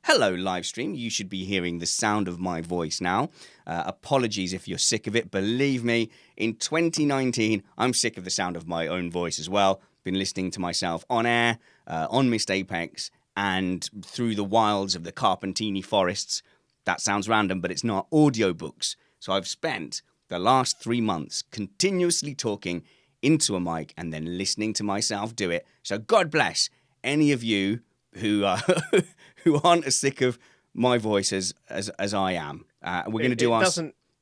Hello, livestream. You should be hearing the sound of my voice now. Apologies if you're sick of it. Believe me, in 2019, I'm sick of the sound of my own voice as well. Been listening to myself on air, on Missed Apex, and through the wilds of the Carpentini forests. That sounds random, but it's not. Audiobooks. So I've spent the last 3 months continuously talking into a mic and then listening to myself do it. So God bless any of you who who aren't as sick of my voice as I am. We're going to do our...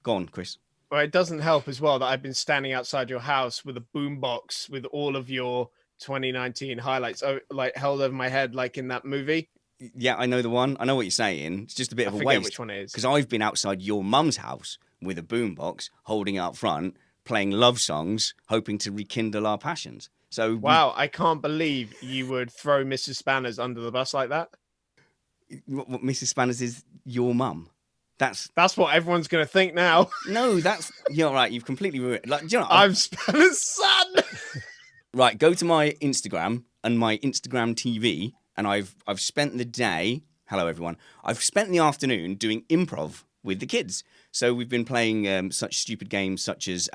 Go on, Chris. Well, it doesn't help as well that I've been standing outside your house with a boombox with all of your 2019 highlights, like held over my head, like in that movie. Yeah, I know the one. I know what you're saying. It's just a bit of a waste. I forget which one it is. Because I've been outside your mum's house with a boombox, holding it up front, playing love songs, hoping to rekindle our passions. So wow, I can't believe you would throw Mrs. Spanners under the bus like that. What Mrs. Spanners is your mum. That's what everyone's going to think now. No, you're right. You've completely ruined. Like, do you know, I'm Spanner's son. Right, go to my Instagram and my Instagram TV, and I've spent the day. Hello, everyone. I've spent the afternoon doing improv with the kids. So we've been playing such stupid games such as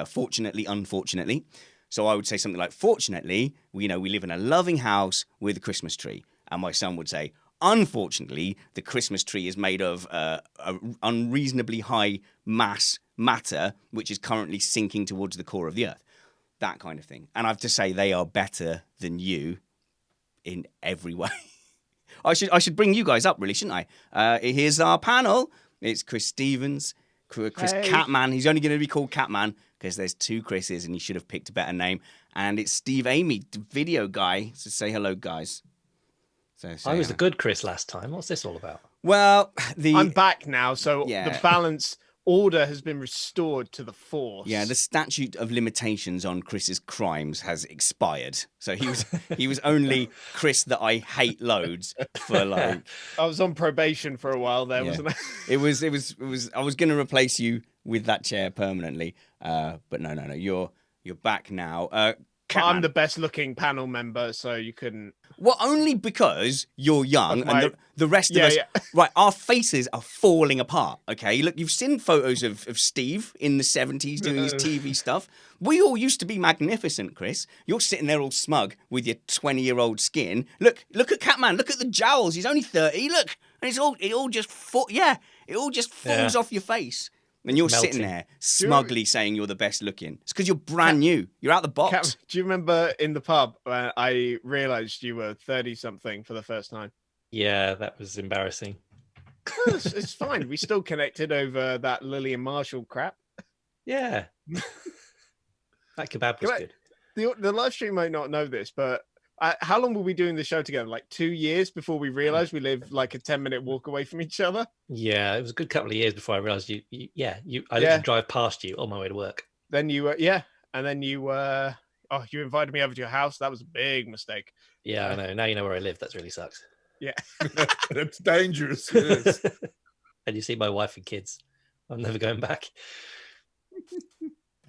Fortunately, Unfortunately. So I would say something like, fortunately, we live in a loving house with a Christmas tree. And my son would say, unfortunately, the Christmas tree is made of unreasonably high mass matter, which is currently sinking towards the core of the earth. That kind of thing. And I have to say, they are better than you in every way. I should bring you guys up, really, shouldn't I? Here's our panel. It's Chris Stevens, Chris Catman. He's only going to be called Catman because there's 2 Chris's and he should have picked a better name. And it's Steve Amy, the video guy. So say hello, guys. I was the good Chris last time. What's this all about? Well, I'm back now, so the balance order has been restored to the force. Yeah, the statute of limitations on Chris's crimes has expired. So he was only Chris that I hate loads for like. I was on probation for a while there, wasn't I? It was. I was going to replace you with that chair permanently, but no. You're back now. I'm the best looking panel member, so you couldn't. Well, only because you're young and the rest of us... Yeah. Right, our faces are falling apart, okay? Look, you've seen photos of Steve in the 70s doing his TV stuff. We all used to be magnificent, Chris. You're sitting there all smug with your 20-year-old skin. Look at Catman. Look at the jowls. He's only 30. Look. And it all just falls off your face. And you're sitting there smugly saying you're the best looking. It's because you're brand new. You're out the box. Do you remember in the pub when I realised you were 30-something for the first time? Yeah, that was embarrassing. It's fine. We still connected over that Lillian Marshall crap. Yeah. That kebab was good. The live stream might not know this, but how long were we doing the show together? Like 2 years before we realised we lived like a 10-minute walk away from each other? Yeah, it was a good couple of years before I realised I literally drive past you on my way to work. Then you were, and then you you invited me over to your house. That was a big mistake. Yeah, I know. Now you know where I live. That really sucks. Yeah. It's dangerous. It is. And you see my wife and kids. I'm never going back.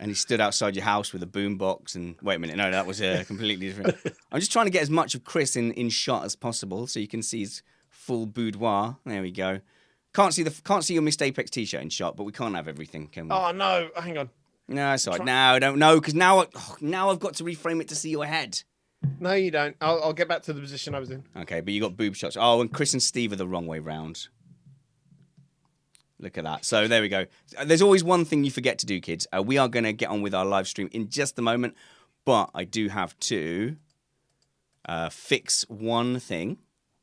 And he stood outside your house with a boombox and... Wait a minute, no, that was completely different. I'm just trying to get as much of Chris in shot as possible so you can see his full boudoir. There we go. Can't see your Missed Apex t-shirt in shot, but we can't have everything, can we? Oh, no, hang on. No, it's all right. No, I don't know, because now I've got to reframe it to see your head. No, you don't. I'll get back to the position I was in. Okay, but you got boob shots. Oh, and Chris and Steve are the wrong way round. Look at that. So there we go. There's always one thing you forget to do, kids. We are going to get on with our live stream in just a moment, but I do have to fix one thing,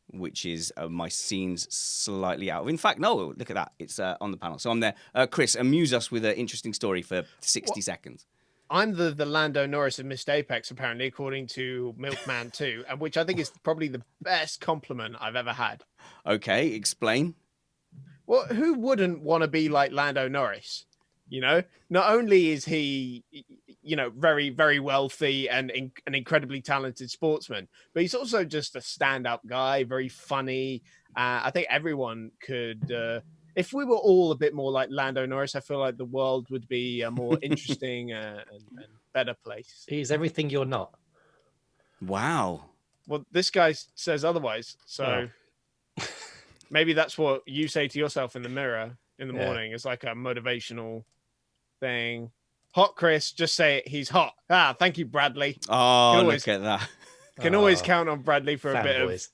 which is my scenes slightly out. In fact, no, look at that. It's on the panel. So I'm there. Chris, amuse us with an interesting story for 60 seconds. I'm the Lando Norris of Missed Apex, apparently, according to Milkman 2, and which I think is probably the best compliment I've ever had. Okay, explain. Well, who wouldn't want to be like Lando Norris? You know, not only is he, very, very wealthy and an incredibly talented sportsman, but he's also just a stand-up guy, very funny. I think everyone could, if we were all a bit more like Lando Norris, I feel like the world would be a more interesting and better place. He's everything you're not. Wow. Well, this guy says otherwise, so... Maybe that's what you say to yourself in the mirror in the Yeah. morning. It's like a motivational thing. Hot Chris, just say it. He's hot. Thank you, Bradley. Oh, always- look at that. Can always count on Bradley for a bit of. fanboys.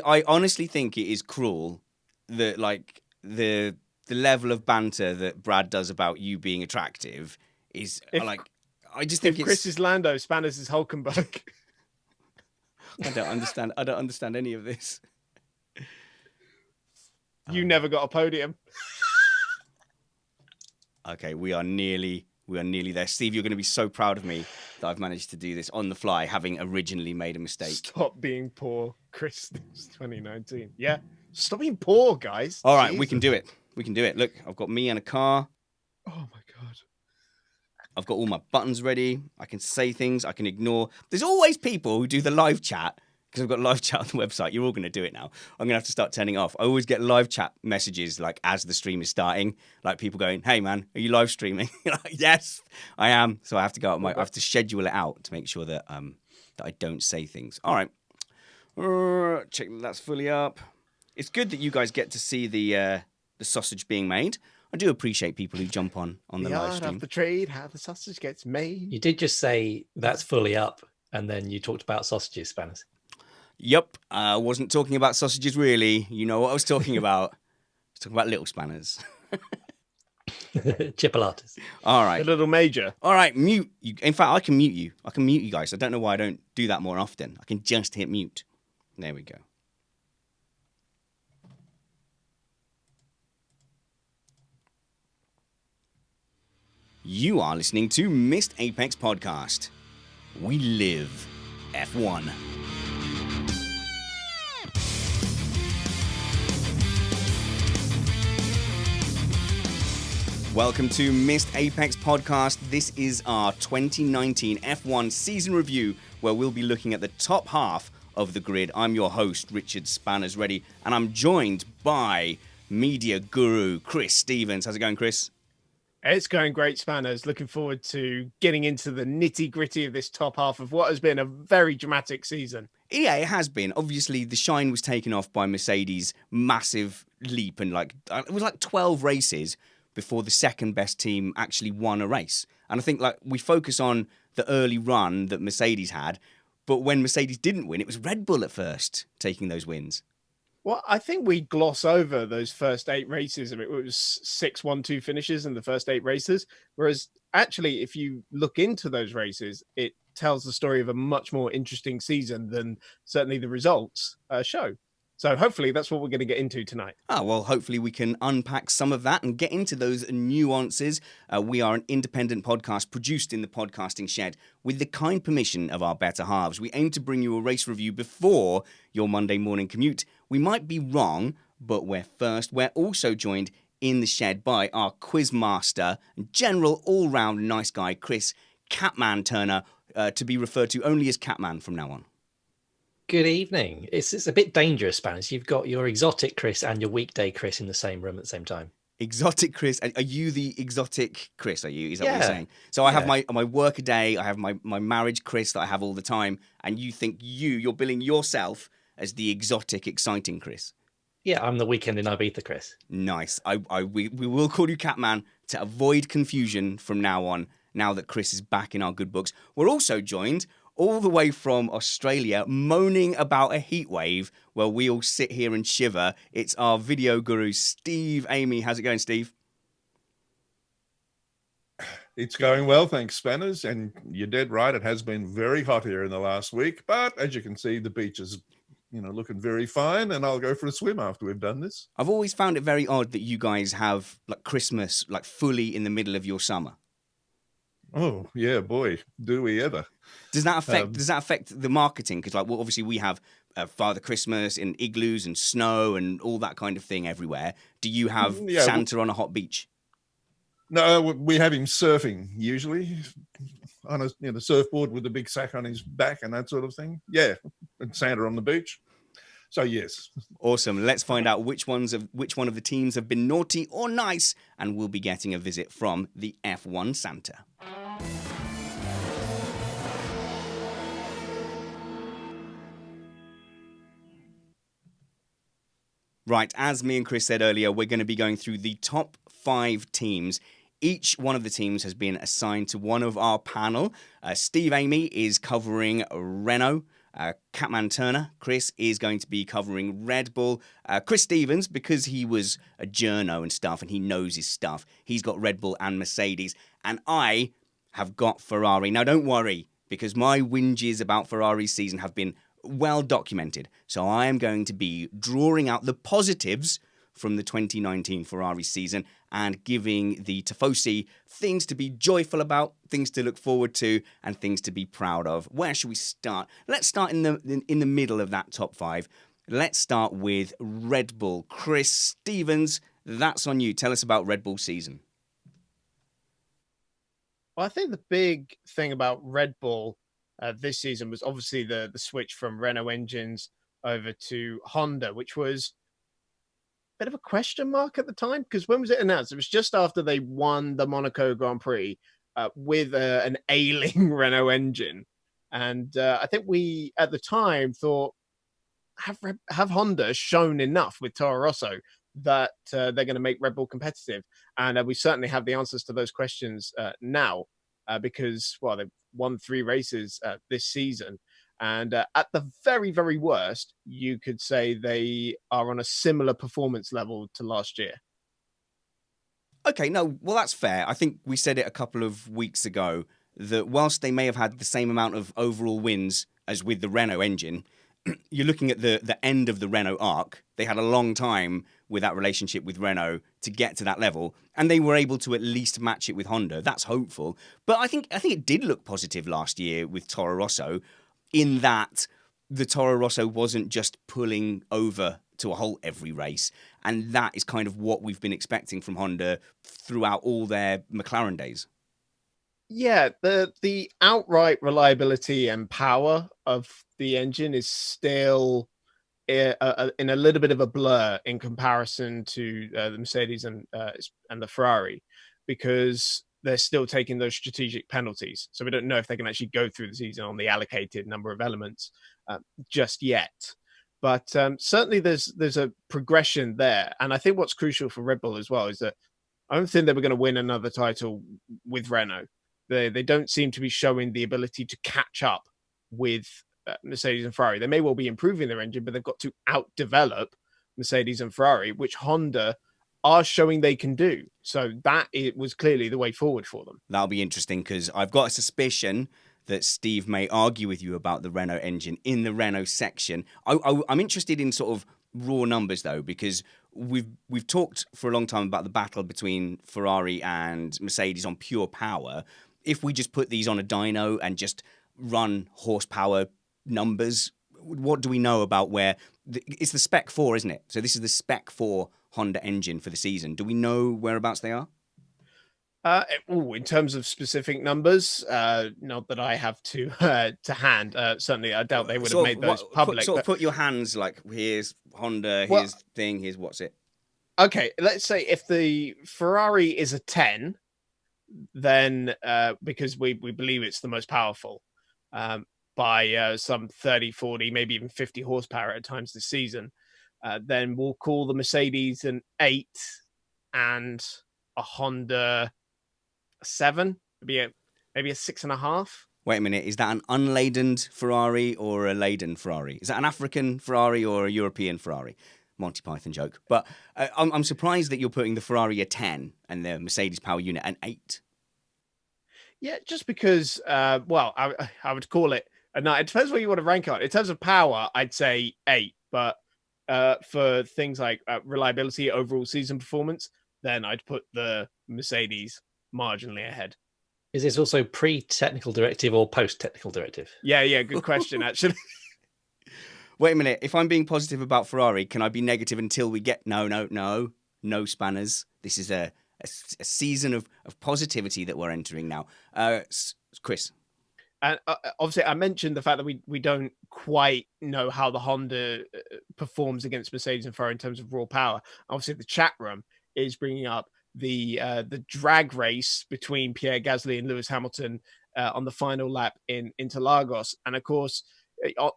I honestly think it is cruel that like the level of banter that Brad does about you being attractive is I just think If Chris is Lando, Spanners is Hulkenberg. I don't understand any of this. You never got a podium. Okay, we are nearly there. Steve, you're going to be so proud of me that I've managed to do this on the fly, having originally made a mistake. Stop being poor, Chris. It's 2019. Yeah. Stop being poor, guys. All right, Jesus. we can do it. We can do it. Look, I've got me and a car. Oh my God. I've got all my buttons ready. I can say things. I can ignore. There's always people who do the live chat because I've got live chat on the website. You're all going to do it now. I'm going to have to start turning it off. I always get live chat messages like as the stream is starting, like people going, "Hey man, are you live streaming?" Like, yes, I am. So I have to go. I have to schedule it out to make sure that that I don't say things. All right, check that's fully up. It's good that you guys get to see the sausage being made. I do appreciate people who jump on the live art stream. of the trade, how the sausage gets made. You did just say that's fully up, and then you talked about sausages, Spanners. Yep, I wasn't talking about sausages really. You know what I was talking about. I was talking about little spanners. Chipolatas. All The right. little major. All right, mute. You. In fact, I can mute you. I can mute you guys. I don't know why I don't do that more often. I can just hit mute. There we go. You are listening to Missed Apex Podcast. We live F1. Welcome to Missed Apex Podcast. This is our 2019 F1 season review where we'll be looking at the top half of the grid. I'm your host, Richard Spanners Ready, and I'm joined by media guru Chris Stevens. How's it going, Chris? It's going great, Spanners. Looking forward to getting into the nitty gritty of this top half of what has been a very dramatic season. Yeah, it has been. Obviously, the shine was taken off by Mercedes' massive leap, and it was like 12 races before the second best team actually won a race. And I think we focus on the early run that Mercedes had, but when Mercedes didn't win, it was Red Bull at first taking those wins. Well, I think we gloss over those first 8 races. I mean, it was 6-1-2 finishes in the first 8 races. Whereas actually, if you look into those races, it tells the story of a much more interesting season than certainly the results show. So hopefully that's what we're going to get into tonight. Well, hopefully we can unpack some of that and get into those nuances. We are an independent podcast produced in the podcasting shed with the kind permission of our better halves. We aim to bring you a race review before your Monday morning commute. We might be wrong, but we're first. We're also joined in the shed by our quiz master and general all-round nice guy, Chris Catman Turner, to be referred to only as Catman from now on. Good evening. It's a bit dangerous, Spanish. You've got your exotic Chris and your weekday Chris in the same room at the same time. Exotic Chris? Are you the exotic Chris? Are you? Is that what Yeah. you're saying? So I have my work a day. I have my marriage Chris that I have all the time, and you think you're billing yourself as the exotic, exciting Chris. Yeah, I'm the weekend in Ibiza Chris. Nice. We will call you Catman to avoid confusion from now on. Now that Chris is back in our good books, we're also joined all the way from Australia, moaning about a heat wave where we all sit here and shiver. It's our video guru, Steve Amy. How's it going, Steve? It's going well, thanks, Spanners. And you're dead right. It has been very hot here in the last week. But as you can see, the beach is, looking very fine. And I'll go for a swim after we've done this. I've always found it very odd that you guys have Christmas fully in the middle of your summer. Oh, yeah, boy, do we ever. Does that affect the marketing? Because obviously we have Father Christmas and igloos and snow and all that kind of thing everywhere. Do you have Santa on a hot beach? No, we have him surfing usually on a surfboard with a big sack on his back and that sort of thing. Yeah, and Santa on the beach. So yes. Awesome. Let's find out which one of the teams have been naughty or nice and will be getting a visit from the F1 Santa. Right, as me and Chris said earlier, we're going to be going through the top 5 teams. Each one of the teams has been assigned to one of our panel. Steve Amy is covering Renault. Catman Turner, Chris, is going to be covering Red Bull. Chris Stevens, because he was a journo and stuff and he knows his stuff, he's got Red Bull and Mercedes. And I have got Ferrari. Now, don't worry, because my whinges about Ferrari's season have been well documented. So I am going to be drawing out the positives from the 2019 Ferrari season and giving the Tifosi things to be joyful about, things to look forward to, and things to be proud of. Where should we start? Let's start in the middle of that top 5. Let's start with Red Bull. Chris Stevens, that's on you. Tell us about Red Bull season. Well, I think the big thing about Red Bull this season was obviously the switch from Renault engines over to Honda, which was a bit of a question mark at the time, because when was it announced? It was just after they won the Monaco Grand Prix with an ailing Renault engine. And I think we, at the time, thought, have Honda shown enough with Toro Rosso that they're going to make Red Bull competitive? And we certainly have the answers to those questions now. Because, well, they've won 3 races this season. And at the very, very worst, you could say they are on a similar performance level to last year. Okay, no, well, that's fair. I think we said it a couple of weeks ago that whilst they may have had the same amount of overall wins as with the Renault engine, you're looking at the end of the Renault arc. They had a long time with that relationship with Renault to get to that level, and they were able to at least match it with Honda. That's hopeful. But I think it did look positive last year with Toro Rosso, in that the Toro Rosso wasn't just pulling over to a halt every race, and that is kind of what we've been expecting from Honda throughout all their McLaren days. Yeah, the outright reliability and power of the engine is still in a little bit of a blur in comparison to the Mercedes and the Ferrari, because they're still taking those strategic penalties. So we don't know if they can actually go through the season on the allocated number of elements just yet. But certainly there's a progression there. And I think what's crucial for Red Bull as well is that I don't think they were going to win another title with Renault. They don't seem to be showing the ability to catch up with Mercedes and Ferrari. They may well be improving their engine, but they've got to outdevelop Mercedes and Ferrari, which Honda are showing they can do. So that it was clearly the way forward for them. That'll be interesting, because I've got a suspicion that Steve may argue with you about the Renault engine in the Renault section. I'm interested in sort of raw numbers, though, because we've talked for a long time about the battle between Ferrari and Mercedes on pure power. If we just put these on a dyno and just run horsepower numbers, what do we know about where it's the Spec 4, isn't it? So this is the Spec 4 Honda engine for the season. Do we know whereabouts they are? In terms of specific numbers, not that I have to hand. Certainly, I doubt they would have made those public. Put your hands like, here's Honda, here's thing, here's what's it. Okay, let's say if the Ferrari is a 10, then because we believe it's the most powerful by some 30, 40, maybe even 50 horsepower at times this season, then we'll call the Mercedes an 8 and a Honda a 7, maybe a 6.5. Wait a minute, is that an unladen Ferrari or a laden Ferrari? Is that an African Ferrari or a European Ferrari? Monty Python joke. But I'm surprised that you're putting the Ferrari a 10 and the Mercedes power unit an 8. Yeah, just because, I would call it a 9. It depends what you want to rank on. In terms of power, I'd say 8. But for things like reliability, overall season performance, then I'd put the Mercedes marginally ahead. Is this also pre-technical directive or post-technical directive? Yeah, good question, actually. Wait a minute. If I'm being positive about Ferrari, can I be negative until we get... No spanners. This is a season of positivity that we're entering now. Chris? And obviously, I mentioned the fact that we don't quite know how the Honda performs against Mercedes and Ferrari in terms of raw power. Obviously, the chat room is bringing up the drag race between Pierre Gasly and Lewis Hamilton on the final lap in Interlagos. And of course,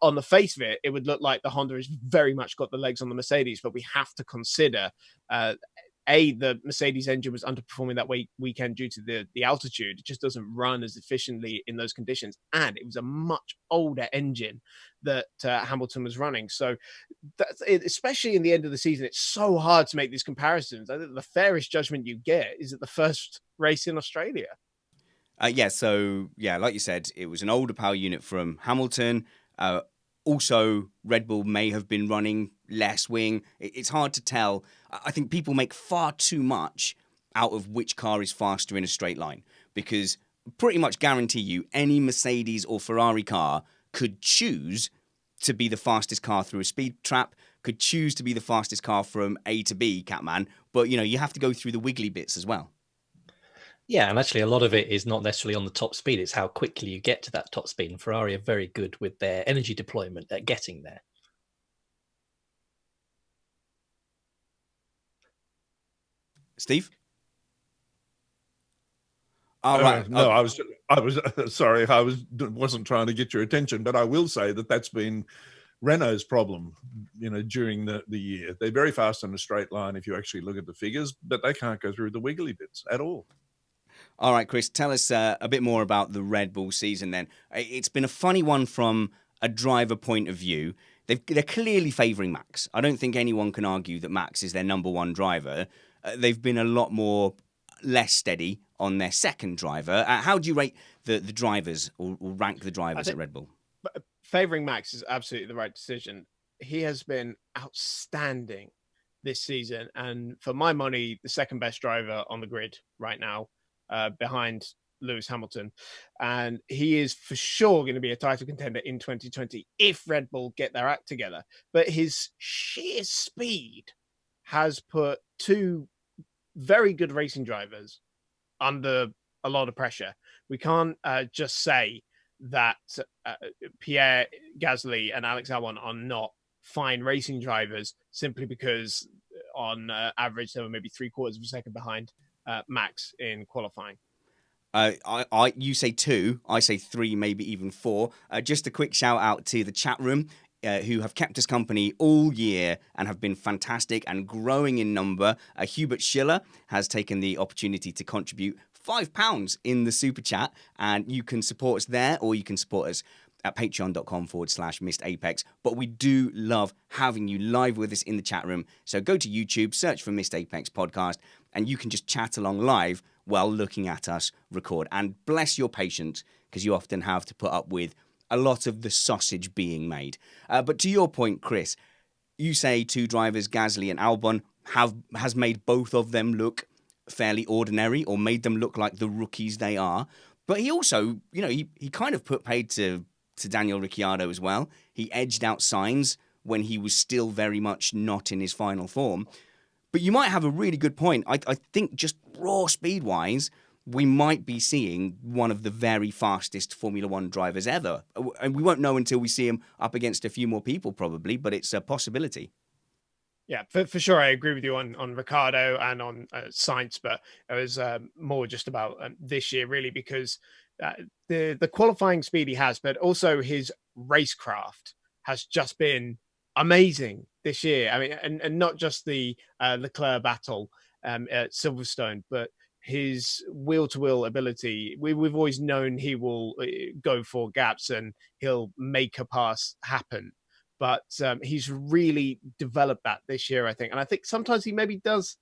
on the face of it, it would look like the Honda has very much got the legs on the Mercedes, but we have to consider the Mercedes engine was underperforming that weekend due to the altitude. It just doesn't run as efficiently in those conditions, and it was a much older engine that Hamilton was running. So that's it, especially in the end of the season, it's so hard to make these comparisons. I think the fairest judgment you get is at the first race in Australia. So like you said, it was an older power unit from Hamilton. Also, Red Bull may have been running less wing. It's hard to tell. I think people make far too much out of which car is faster in a straight line, because pretty much guarantee you any Mercedes or Ferrari car could choose to be the fastest car through a speed trap, could choose to be the fastest car from A to B, Catman. But, you have to go through the wiggly bits as well. Yeah, and actually a lot of it is not necessarily on the top speed. It's how quickly you get to that top speed. And Ferrari are very good with their energy deployment at getting there. Steve? All right. No, I was sorry. I wasn't trying to get your attention, but I will say that's been Renault's problem, during the year. They're very fast in a straight line if you actually look at the figures, but they can't go through the wiggly bits at all. All right, Chris, tell us a bit more about the Red Bull season then. It's been a funny one from a driver point of view. They're clearly favouring Max. I don't think anyone can argue that Max is their number one driver. They've been a lot more less steady on their second driver. How do you rate the drivers or rank the drivers at Red Bull? Favouring Max is absolutely the right decision. He has been outstanding this season, and for my money, the second best driver on the grid right now, behind Lewis Hamilton. And he is for sure going to be a title contender in 2020 if Red Bull get their act together. But his sheer speed has put two very good racing drivers under a lot of pressure. We can't just say that Pierre Gasly and Alex Albon are not fine racing drivers simply because on average they were maybe 3/4 of a second behind Max in qualifying. You say 2, I say 3, maybe even 4. Just a quick shout out to the chat room, who have kept us company all year and have been fantastic and growing in number. Hubert Schiller has taken the opportunity to contribute £5 in the super chat, and you can support us there, or you can support us at patreon.com/missedapex. But we do love having you live with us in the chat room. So go to YouTube, search for Missed Apex Podcast, and you can just chat along live while looking at us record. And bless your patience, because you often have to put up with a lot of the sausage being made. But to your point, Chris, you say two drivers, Gasly and Albon, has made both of them look fairly ordinary, or made them look like the rookies they are. But he also, he kind of put paid to Daniel Ricciardo as well. He edged out Sainz when he was still very much not in his final form. But you might have a really good point. I think just raw speed-wise, we might be seeing one of the very fastest Formula One drivers ever. And we won't know until we see him up against a few more people probably, but it's a possibility. Yeah, for sure. I agree with you on Ricardo and on Sainz, but it was more just about this year, really, because the qualifying speed he has, but also his racecraft has just been amazing this year. I mean, and not just the Leclerc battle at Silverstone, but his wheel-to-wheel ability. We've always known he will go for gaps and he'll make a pass happen. But he's really developed that this year, I think. And I think sometimes he maybe does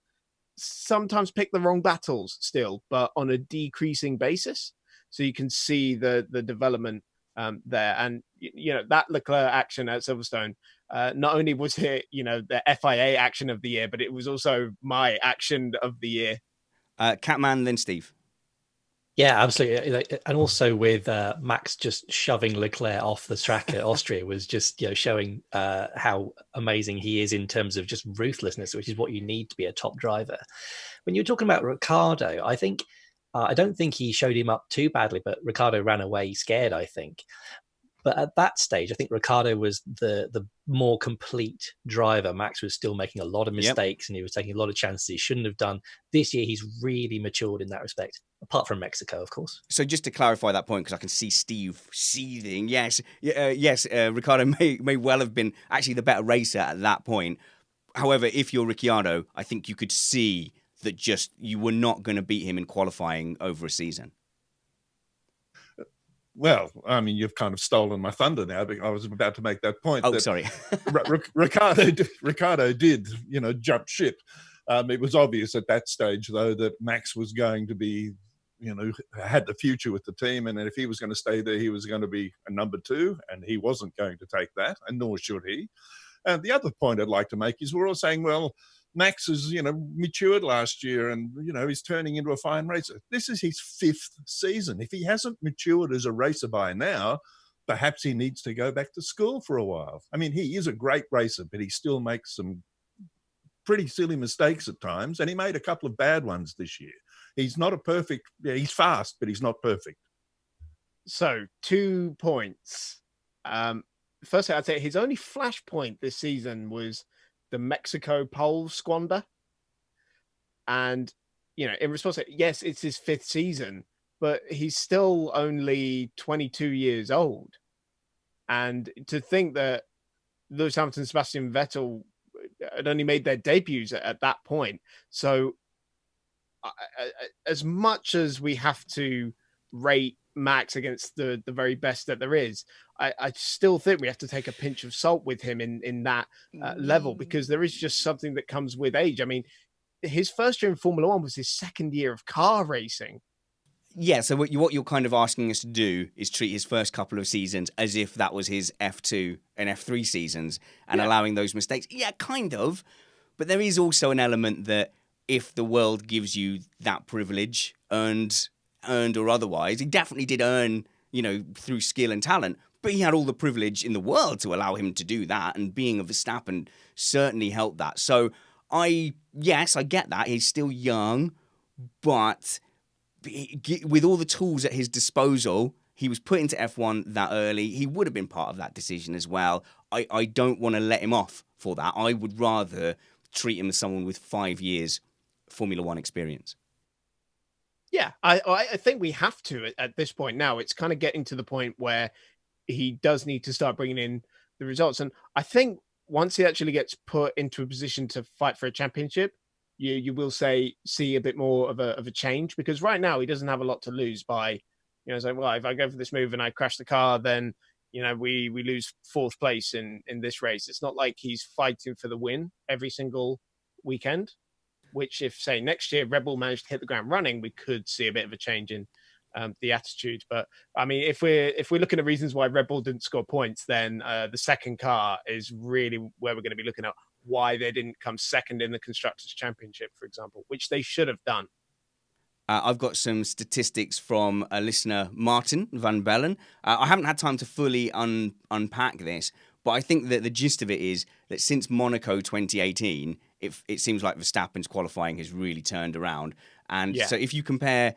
sometimes pick the wrong battles still, but on a decreasing basis. So you can see the development there. And, that Leclerc action at Silverstone, not only was it, the FIA action of the year, but it was also my action of the year. Catman, then Steve. Yeah, absolutely. And also with Max just shoving Leclerc off the track at Austria was just showing how amazing he is in terms of just ruthlessness, which is what you need to be a top driver. When you're talking about Ricardo, I think I don't think he showed him up too badly, but Ricardo ran away scared, I think. But at that stage, I think Ricciardo was the more complete driver. Max was still making a lot of mistakes, and he was taking a lot of chances he shouldn't have done. This year, he's really matured in that respect, apart from Mexico, of course. So just to clarify that point, because I can see Steve seething. Yes, Ricciardo may well have been actually the better racer at that point. However, if you're Ricciardo, I think you could see that just you were not going to beat him in qualifying over a season. Well, I mean, you've kind of stolen my thunder now, because I was about to make that point. Oh, that sorry. Ricciardo did, jump ship. It was obvious at that stage, though, that Max was going to be, had the future with the team. And if he was going to stay there, he was going to be a number 2, and he wasn't going to take that, and nor should he. And the other point I'd like to make is we're all saying, well, Max has, matured last year and, he's turning into a fine racer. This is his 5th season. If he hasn't matured as a racer by now, perhaps he needs to go back to school for a while. I mean, he is a great racer, but he still makes some pretty silly mistakes at times, and he made a couple of bad ones this year. He's not a perfect, he's fast, but he's not perfect. So 2 points. Firstly, I'd say his only flashpoint this season was the Mexico pole squander. And, in response to it, yes, it's his 5th season, but he's still only 22 years old. And to think that Lewis Hamilton and Sebastian Vettel had only made their debuts at that point. So as much as we have to rate Max against the very best that there is, I still think we have to take a pinch of salt with him in that level, because there is just something that comes with age. I mean, his first year in Formula One was his 2nd year of car racing. Yeah, so what you're kind of asking us to do is treat his first couple of seasons as if that was his F2 and F3 seasons and allowing those mistakes. Yeah, kind of. But there is also an element that if the world gives you that privilege, earned or otherwise, he definitely did earn, through skill and talent, but he had all the privilege in the world to allow him to do that, and being a Verstappen certainly helped that. So I get that. He's still young, but with all the tools at his disposal, he was put into F1 that early. He would have been part of that decision as well. I don't want to let him off for that. I would rather treat him as someone with 5 years Formula One experience. Yeah, I think we have to at this point now. It's kind of getting to the point where he does need to start bringing in the results. And I think once he actually gets put into a position to fight for a championship, you will see a bit more of a change, because right now he doesn't have a lot to lose by, saying, well, if I go for this move and I crash the car, then, we lose 4th place in this race. It's not like he's fighting for the win every single weekend, which if, say, next year Red Bull managed to hit the ground running, we could see a bit of a change in the attitude. But I mean, if we're looking at reasons why Red Bull didn't score points, then the second car is really where we're going to be looking at why they didn't come second in the Constructors' Championship, for example, which they should have done. I've got some statistics from a listener, Martin Van Bellen. I haven't had time to fully unpack this, but I think that the gist of it is that since Monaco 2018, it seems like Verstappen's qualifying has really turned around. And so if you compare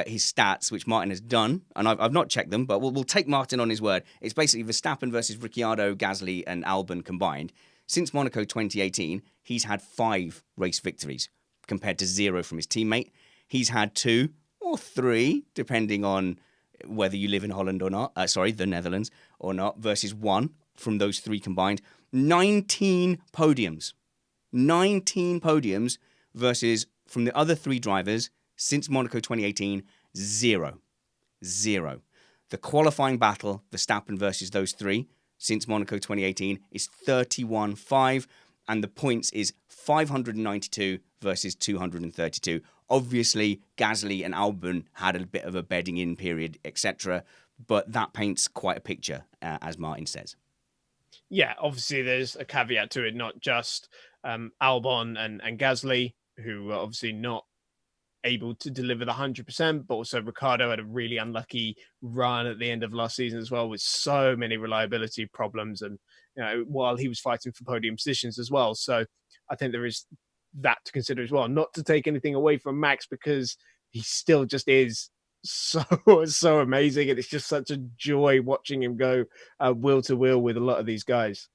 his stats, which Martin has done, and I've not checked them, but we'll take Martin on his word. It's basically Verstappen versus Ricciardo, Gasly, and Albon combined. Since Monaco 2018, he's had 5 race victories compared to 0 from his teammate. He's had 2 or 3, depending on whether you live in Holland or not. The Netherlands or not, versus 1 from those 3 combined. 19 podiums. 19 podiums versus, from the other 3 drivers, since Monaco 2018, 0. The qualifying battle, Verstappen versus those 3, since Monaco 2018, is 31-5, and the points is 592 versus 232. Obviously, Gasly and Albon had a bit of a bedding in period, etc., but that paints quite a picture, as Martin says. Yeah, obviously there's a caveat to it, not just Albon and Gasly, who are obviously not able to deliver the 100%, but also Ricciardo had a really unlucky run at the end of last season as well, with so many reliability problems, and while he was fighting for podium positions as well. So I think there is that to consider as well, not to take anything away from Max, because he still just is so amazing, and it's just such a joy watching him go wheel to wheel with a lot of these guys.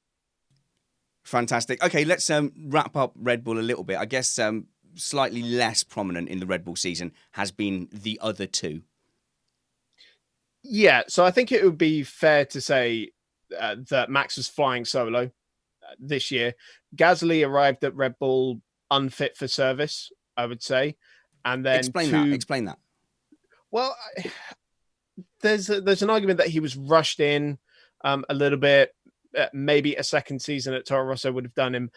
Fantastic. Okay, let's wrap up Red Bull a little bit. I guess slightly less prominent in the Red Bull season has been the other two. Yeah, so I think it would be fair to say that Max was flying solo this year. Gasly arrived at Red Bull unfit for service, I would say, and then Explain that. Well, there's an argument that he was rushed in a little bit. Maybe a second season at Toro Rosso would have done him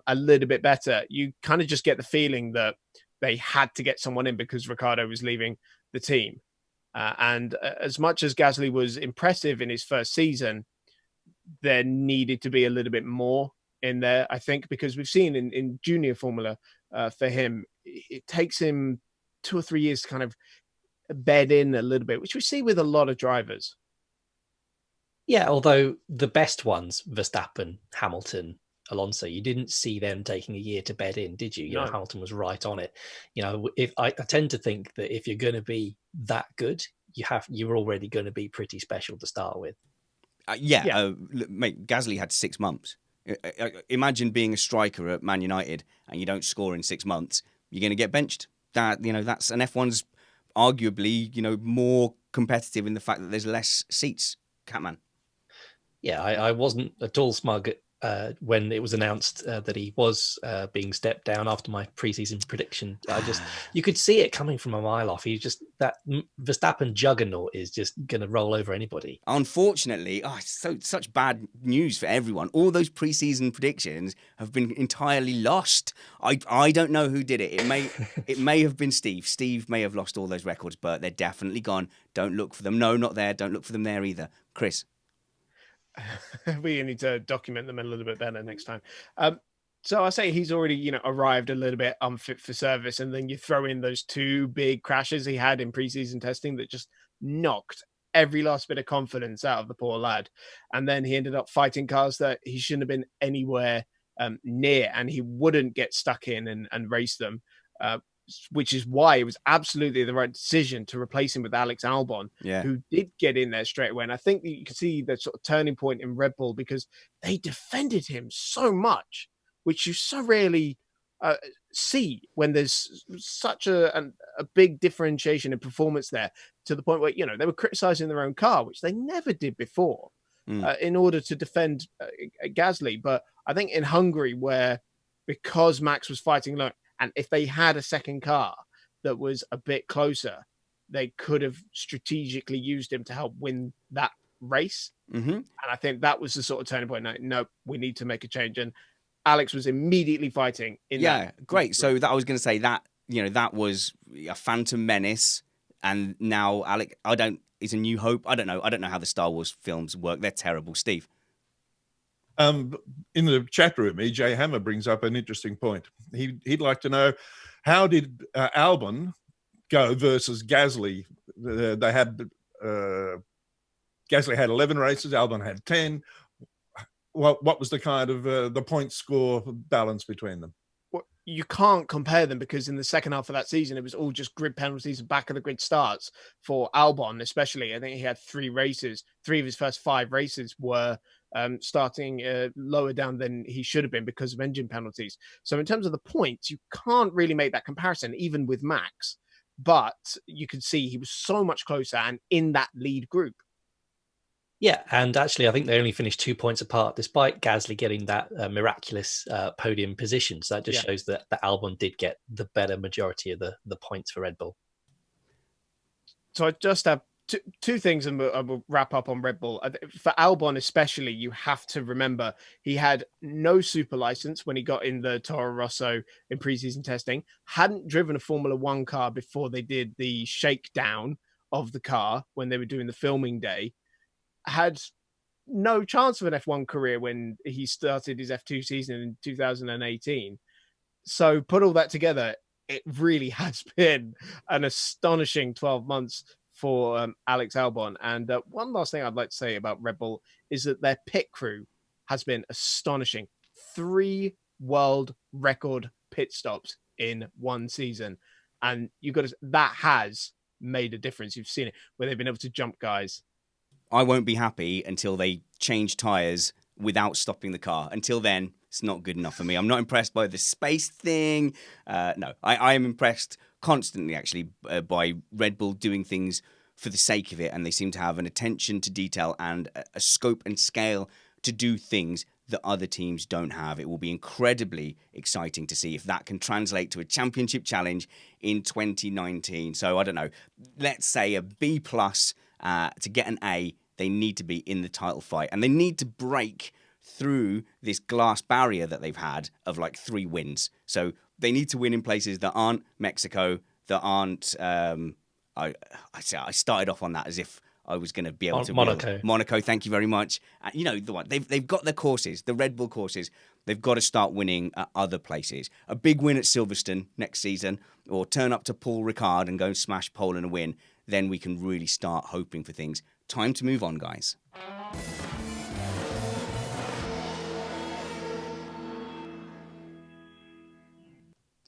a little bit better. You kind of just get the feeling that they had to get someone in because Ricciardo was leaving the team. And as much as Gasly was impressive in his first season, there needed to be a little bit more in there, I think, because we've seen in junior Formula for him, it takes him 2 or 3 years to kind of bed in a little bit, which we see with a lot of drivers. Yeah, although the best ones, Verstappen, Hamilton, Alonso, you didn't see them taking a year to bed in, did you? You know, Hamilton was right on it. You know, if I tend to think that if you're going to be that good, you're already going to be pretty special to start with. Mate, Gasly had 6 months. Imagine being a striker at Man United and you don't score in 6 months. You're going to get benched. That's an F1's arguably, more competitive in the fact that there's less seats. Catman. Yeah, I wasn't at all smug when it was announced that he was being stepped down after my preseason prediction. You could see it coming from a mile off. That Verstappen juggernaut is just going to roll over anybody. Unfortunately, such bad news for everyone. All those preseason predictions have been entirely lost. I don't know who did it. It may have been Steve. Steve may have lost all those records, but they're definitely gone. Don't look for them. No, not there. Don't look for them there either. Chris. We need to document them a little bit better next time. So I say he's already, arrived a little bit unfit for service, and then you throw in those 2 big crashes he had in preseason testing that just knocked every last bit of confidence out of the poor lad. And then he ended up fighting cars that he shouldn't have been anywhere near, and he wouldn't get stuck in and race them. Which is why it was absolutely the right decision to replace him with Alex Albon, who did get in there straight away. And I think that you can see the sort of turning point in Red Bull because they defended him so much, which you so rarely see when there's such a big differentiation in performance there, to the point where, they were criticizing their own car, which they never did before, in order to defend Gasly. But I think in Hungary, because Max was fighting low, and if they had a second car that was a bit closer, they could have strategically used him to help win that race. Mm-hmm. And I think that was the sort of turning point. No, we need to make a change. And Alex was immediately fighting. Great. So I was going to say that, that was a phantom menace. And now Alex, is a new hope. I don't know how the Star Wars films work. They're terrible. Steve. In the chat room, EJ Hammer brings up an interesting point. He'd like to know, how did Albon go versus Gasly? They had Gasly had 11 races, Albon had 10. What was the kind of the point score balance between them? Well, you can't compare them because in the second half of that season, it was all just grid penalties and back of the grid starts for Albon, especially. I think he had 3 races. 3 of his first 5 races were starting lower down than he should have been because of engine penalties. So in terms of the points, you can't really make that comparison, even with Max. But you could see he was so much closer and in that lead group. Yeah, and actually, I think they only finished 2 points apart, despite Gasly getting that miraculous podium position. So that just shows that Albon did get the better majority of the points for Red Bull. So I just have two things, and we'll wrap up on Red Bull. For Albon especially, you have to remember he had no super license when he got in the Toro Rosso in preseason testing, hadn't driven a Formula One car before they did the shakedown of the car when they were doing the filming day, had no chance of an F1 career when he started his F2 season in 2018. So put all that together, it really has been an astonishing 12 months for Alex Albon. And one last thing I'd like to say about Red Bull is that their pit crew has been astonishing. 3 world record pit stops in one season. And that has made a difference. You've seen it where they've been able to jump guys. I won't be happy until they change tyres without stopping the car. Until then, it's not good enough for me. I'm not impressed by the space thing. No, I am impressed constantly, actually, by Red Bull doing things for the sake of it. And they seem to have an attention to detail and a scope and scale to do things that other teams don't have. It will be incredibly exciting to see if that can translate to a championship challenge in 2019. So I don't know, let's say a B plus. To get an A, they need to be in the title fight, and they need to break through this glass barrier that they've had of like 3 wins. So they need to win in places that aren't Mexico, that aren't. I started off on that as if I was going to be able to Monaco. Monaco, thank you very much. You know the one they've got their courses, the Red Bull courses. They've got to start winning at other places. A big win at Silverstone next season, or turn up to Paul Ricard and go and smash Poland and win. Then we can really start hoping for things. Time to move on, guys.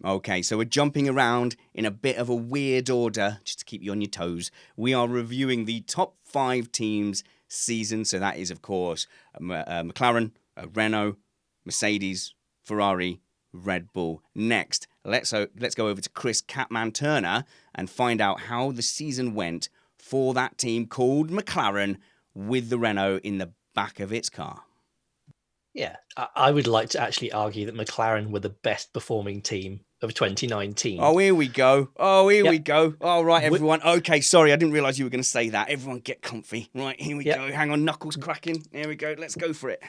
Okay, so we're jumping around in a bit of a weird order, just to keep you on your toes. We are reviewing the top 5 teams' season. So that is, of course, McLaren, Renault, Mercedes, Ferrari, Red Bull. Next, let's go over to Chris Catman Turner and find out how the season went for that team called McLaren with the Renault in the back of its car. Yeah, I would like to actually argue that McLaren were the best performing team of 2019. Oh, here we go. We go. All right, everyone. Okay, sorry, I didn't realise you were going to say that. Everyone get comfy. Right, here we go. Hang on, knuckles cracking. Here we go. Let's go for it.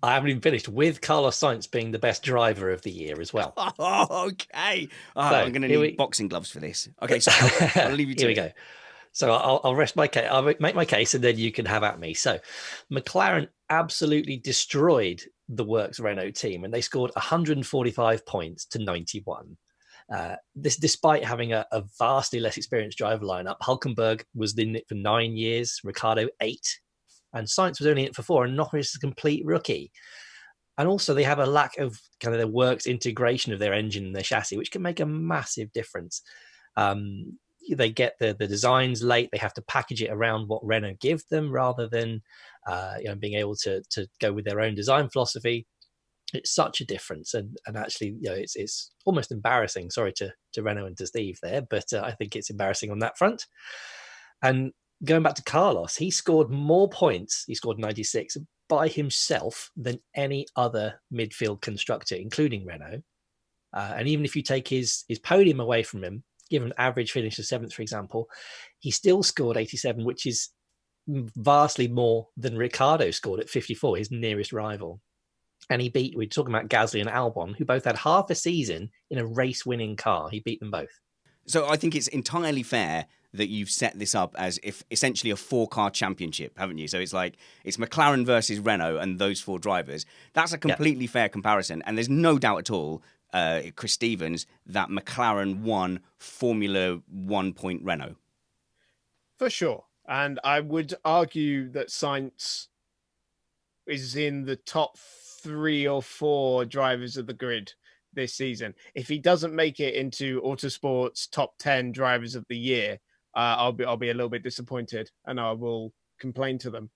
I haven't even finished, with Carlos Sainz being the best driver of the year as well. Oh, okay. So, I'm going to need boxing gloves for this. Okay, so I'll leave you to Here we go. So I'll rest my case. I'll make my case, and then you can have at me. So McLaren absolutely destroyed the Works Renault team, and they scored 145 points to 91. This despite having a vastly less experienced driver lineup. Hulkenberg was in it for 9 years, Ricciardo 8, and Sainz was only in it for 4, and Norris is a complete rookie. And also they have a lack of kind of their Works integration of their engine and their chassis, which can make a massive difference. They get the designs late. They have to package it around what Renault give them rather than being able to go with their own design philosophy. It's such a difference, and actually, it's almost embarrassing. Sorry to Renault and to Steve there, but I think it's embarrassing on that front. And going back to Carlos, he scored more points. He scored 96 by himself than any other midfield constructor, including Renault. And even if you take his podium away from him, give an average finish of 7th, for example, he still scored 87, which is vastly more than Ricciardo scored at 54, his nearest rival. And we're talking about Gasly and Albon, who both had half a season in a race-winning car. He beat them both. So I think it's entirely fair that you've set this up as if essentially a 4-car championship, haven't you? So it's like it's McLaren versus Renault and those 4 drivers. That's a completely fair comparison. And there's no doubt at all, Chris Stevens, that McLaren won Formula 1 point Renault. For sure. And I would argue that Sainz is in the top 3 or 4 drivers of the grid this season. If he doesn't make it into Autosport's top 10 drivers of the year, I'll be a little bit disappointed, and I will complain to them.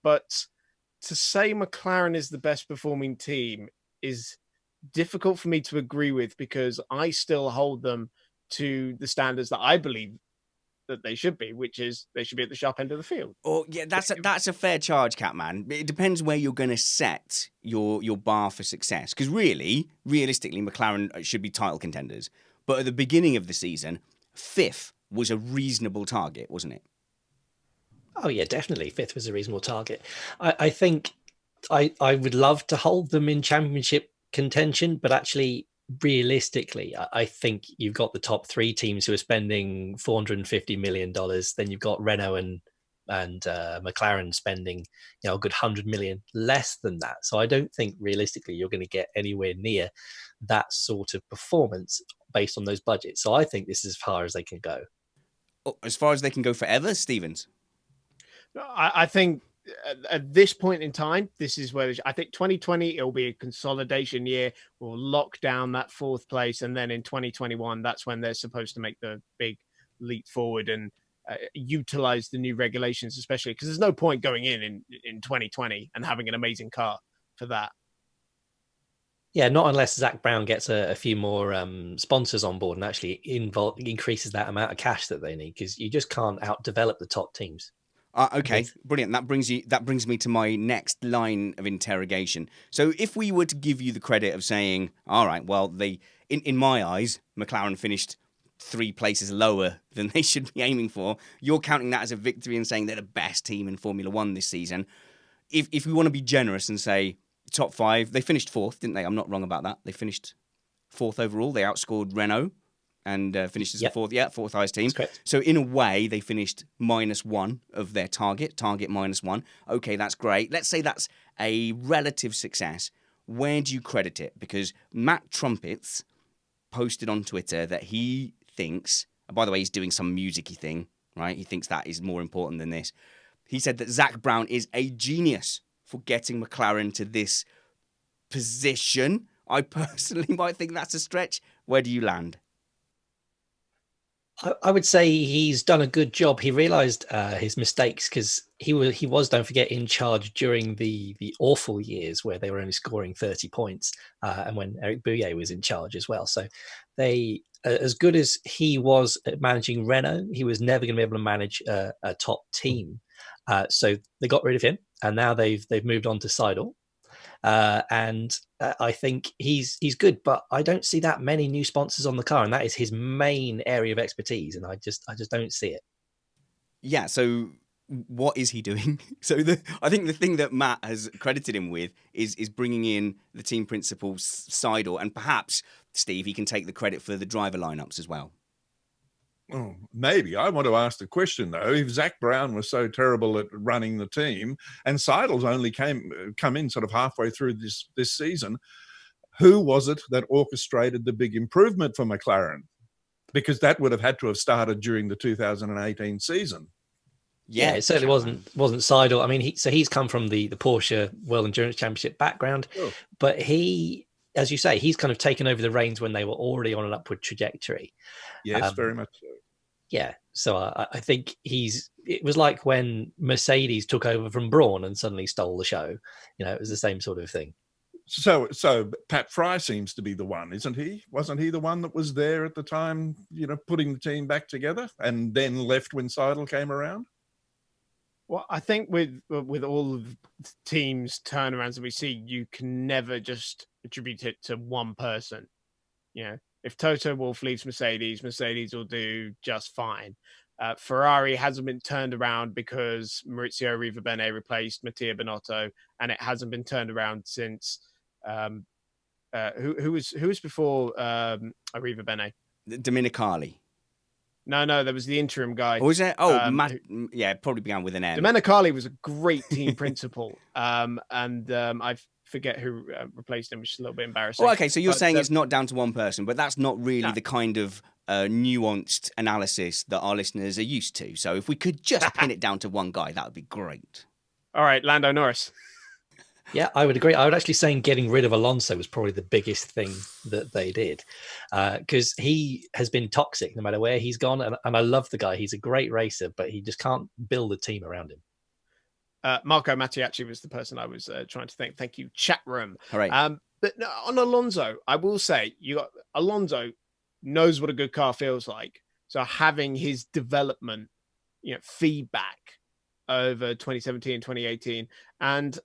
But to say McLaren is the best performing team is difficult for me to agree with, because I still hold them to the standards that I believe that they should be, which is they should be at the sharp end of the field. Oh, yeah, that's a fair charge, Catman. It depends where you're going to set your bar for success. Because realistically, McLaren should be title contenders. But at the beginning of the season, 5th was a reasonable target, wasn't it? Oh, yeah, definitely. 5th was a reasonable target. I think I would love to hold them in championship contention, but actually, realistically, I think you've got the top 3 teams who are spending $450 million. Then you've got Renault and McLaren spending a good 100 million less than that. So I don't think realistically you're going to get anywhere near that sort of performance based on those budgets. So I think this is as far as they can go. Oh, as far as they can go forever, Stevens? I think at this point in time, this is where I think 2020 it'll be a consolidation year. We'll lock down that 4th place, and then in 2021, that's when they're supposed to make the big leap forward and utilize the new regulations, especially because there's no point going in 2020 and having an amazing car for that. Yeah, not unless Zach Brown gets a few more sponsors on board and actually increases that amount of cash that they need, because you just can't outdevelop the top teams. Okay, brilliant. That brings me to my next line of interrogation. So, if we were to give you the credit of saying, all right, well, in my eyes, McLaren finished 3 places lower than they should be aiming for. You're counting that as a victory and saying they're the best team in Formula One this season. If we want to be generous and say top 5, they finished 4th, didn't they? I'm not wrong about that. They finished 4th overall. They outscored Renault and finished as the 4th highest team. So in a way, they finished -1 of their target -1. Okay, that's great. Let's say that's a relative success. Where do you credit it? Because Matt Trumpets posted on Twitter that he thinks, and by the way, he's doing some music-y thing, right? He thinks that is more important than this. He said that Zach Brown is a genius for getting McLaren to this position. I personally might think that's a stretch. Where do you land? I would say he's done a good job. He realised his mistakes, because he was, don't forget, in charge during the awful years where they were only scoring 30 points, and when Eric Bouillet was in charge as well. So they, as good as he was at managing Renault, he was never going to be able to manage a top team. So they got rid of him, and now they've moved on to Seidel. And I think he's good, but I don't see that many new sponsors on the car, and that is his main area of expertise, and I just don't see it. Yeah, so what is he doing? So I think the thing that Matt has credited him with is bringing in the team principal Seidel, and perhaps, Steve, he can take the credit for the driver lineups as well. Oh, maybe. I want to ask the question, though. If Zach Brown was so terrible at running the team, and Seidel's only come in sort of halfway through this season, who was it that orchestrated the big improvement for McLaren? Because that would have had to have started during the 2018 season. Yeah, it certainly wasn't Seidel. I mean, he's come from the Porsche World Endurance Championship background, but he, as you say, he's kind of taken over the reins when they were already on an upward trajectory. Yes, very much so. Yeah, so I think it was like when Mercedes took over from Brawn and suddenly stole the show. It was the same sort of thing. So Pat Fry seems to be the one, isn't he? Wasn't he the one that was there at the time, putting the team back together, and then left when Seidel came around? Well, I think with all of the teams' turnarounds that we see, you can never just attribute it to one person. If Toto Wolff leaves Mercedes will do just fine. Ferrari hasn't been turned around because Maurizio Arrivabene replaced Mattia Binotto, and it hasn't been turned around since who was before Arrivabene? Domenicali. No, there was the interim guy. Or was there? Yeah, it probably began with an M. Domenicali was a great team principal, and I forget who replaced him, which is a little bit embarrassing. Oh, okay, so you're saying it's not down to one person, but that's not really the kind of nuanced analysis that our listeners are used to. So if we could just pin it down to one guy, that would be great. All right, Lando Norris. Yeah, I would agree. I would actually say getting rid of Alonso was probably the biggest thing that they did, because he has been toxic no matter where he's gone. And I love the guy. He's a great racer, but he just can't build a team around him. Marco Mattiacci was the person I was trying to think. Thank you, chat room. All right. But no, on Alonso, I will say Alonso knows what a good car feels like. So having his development, feedback over 2017, 2018, and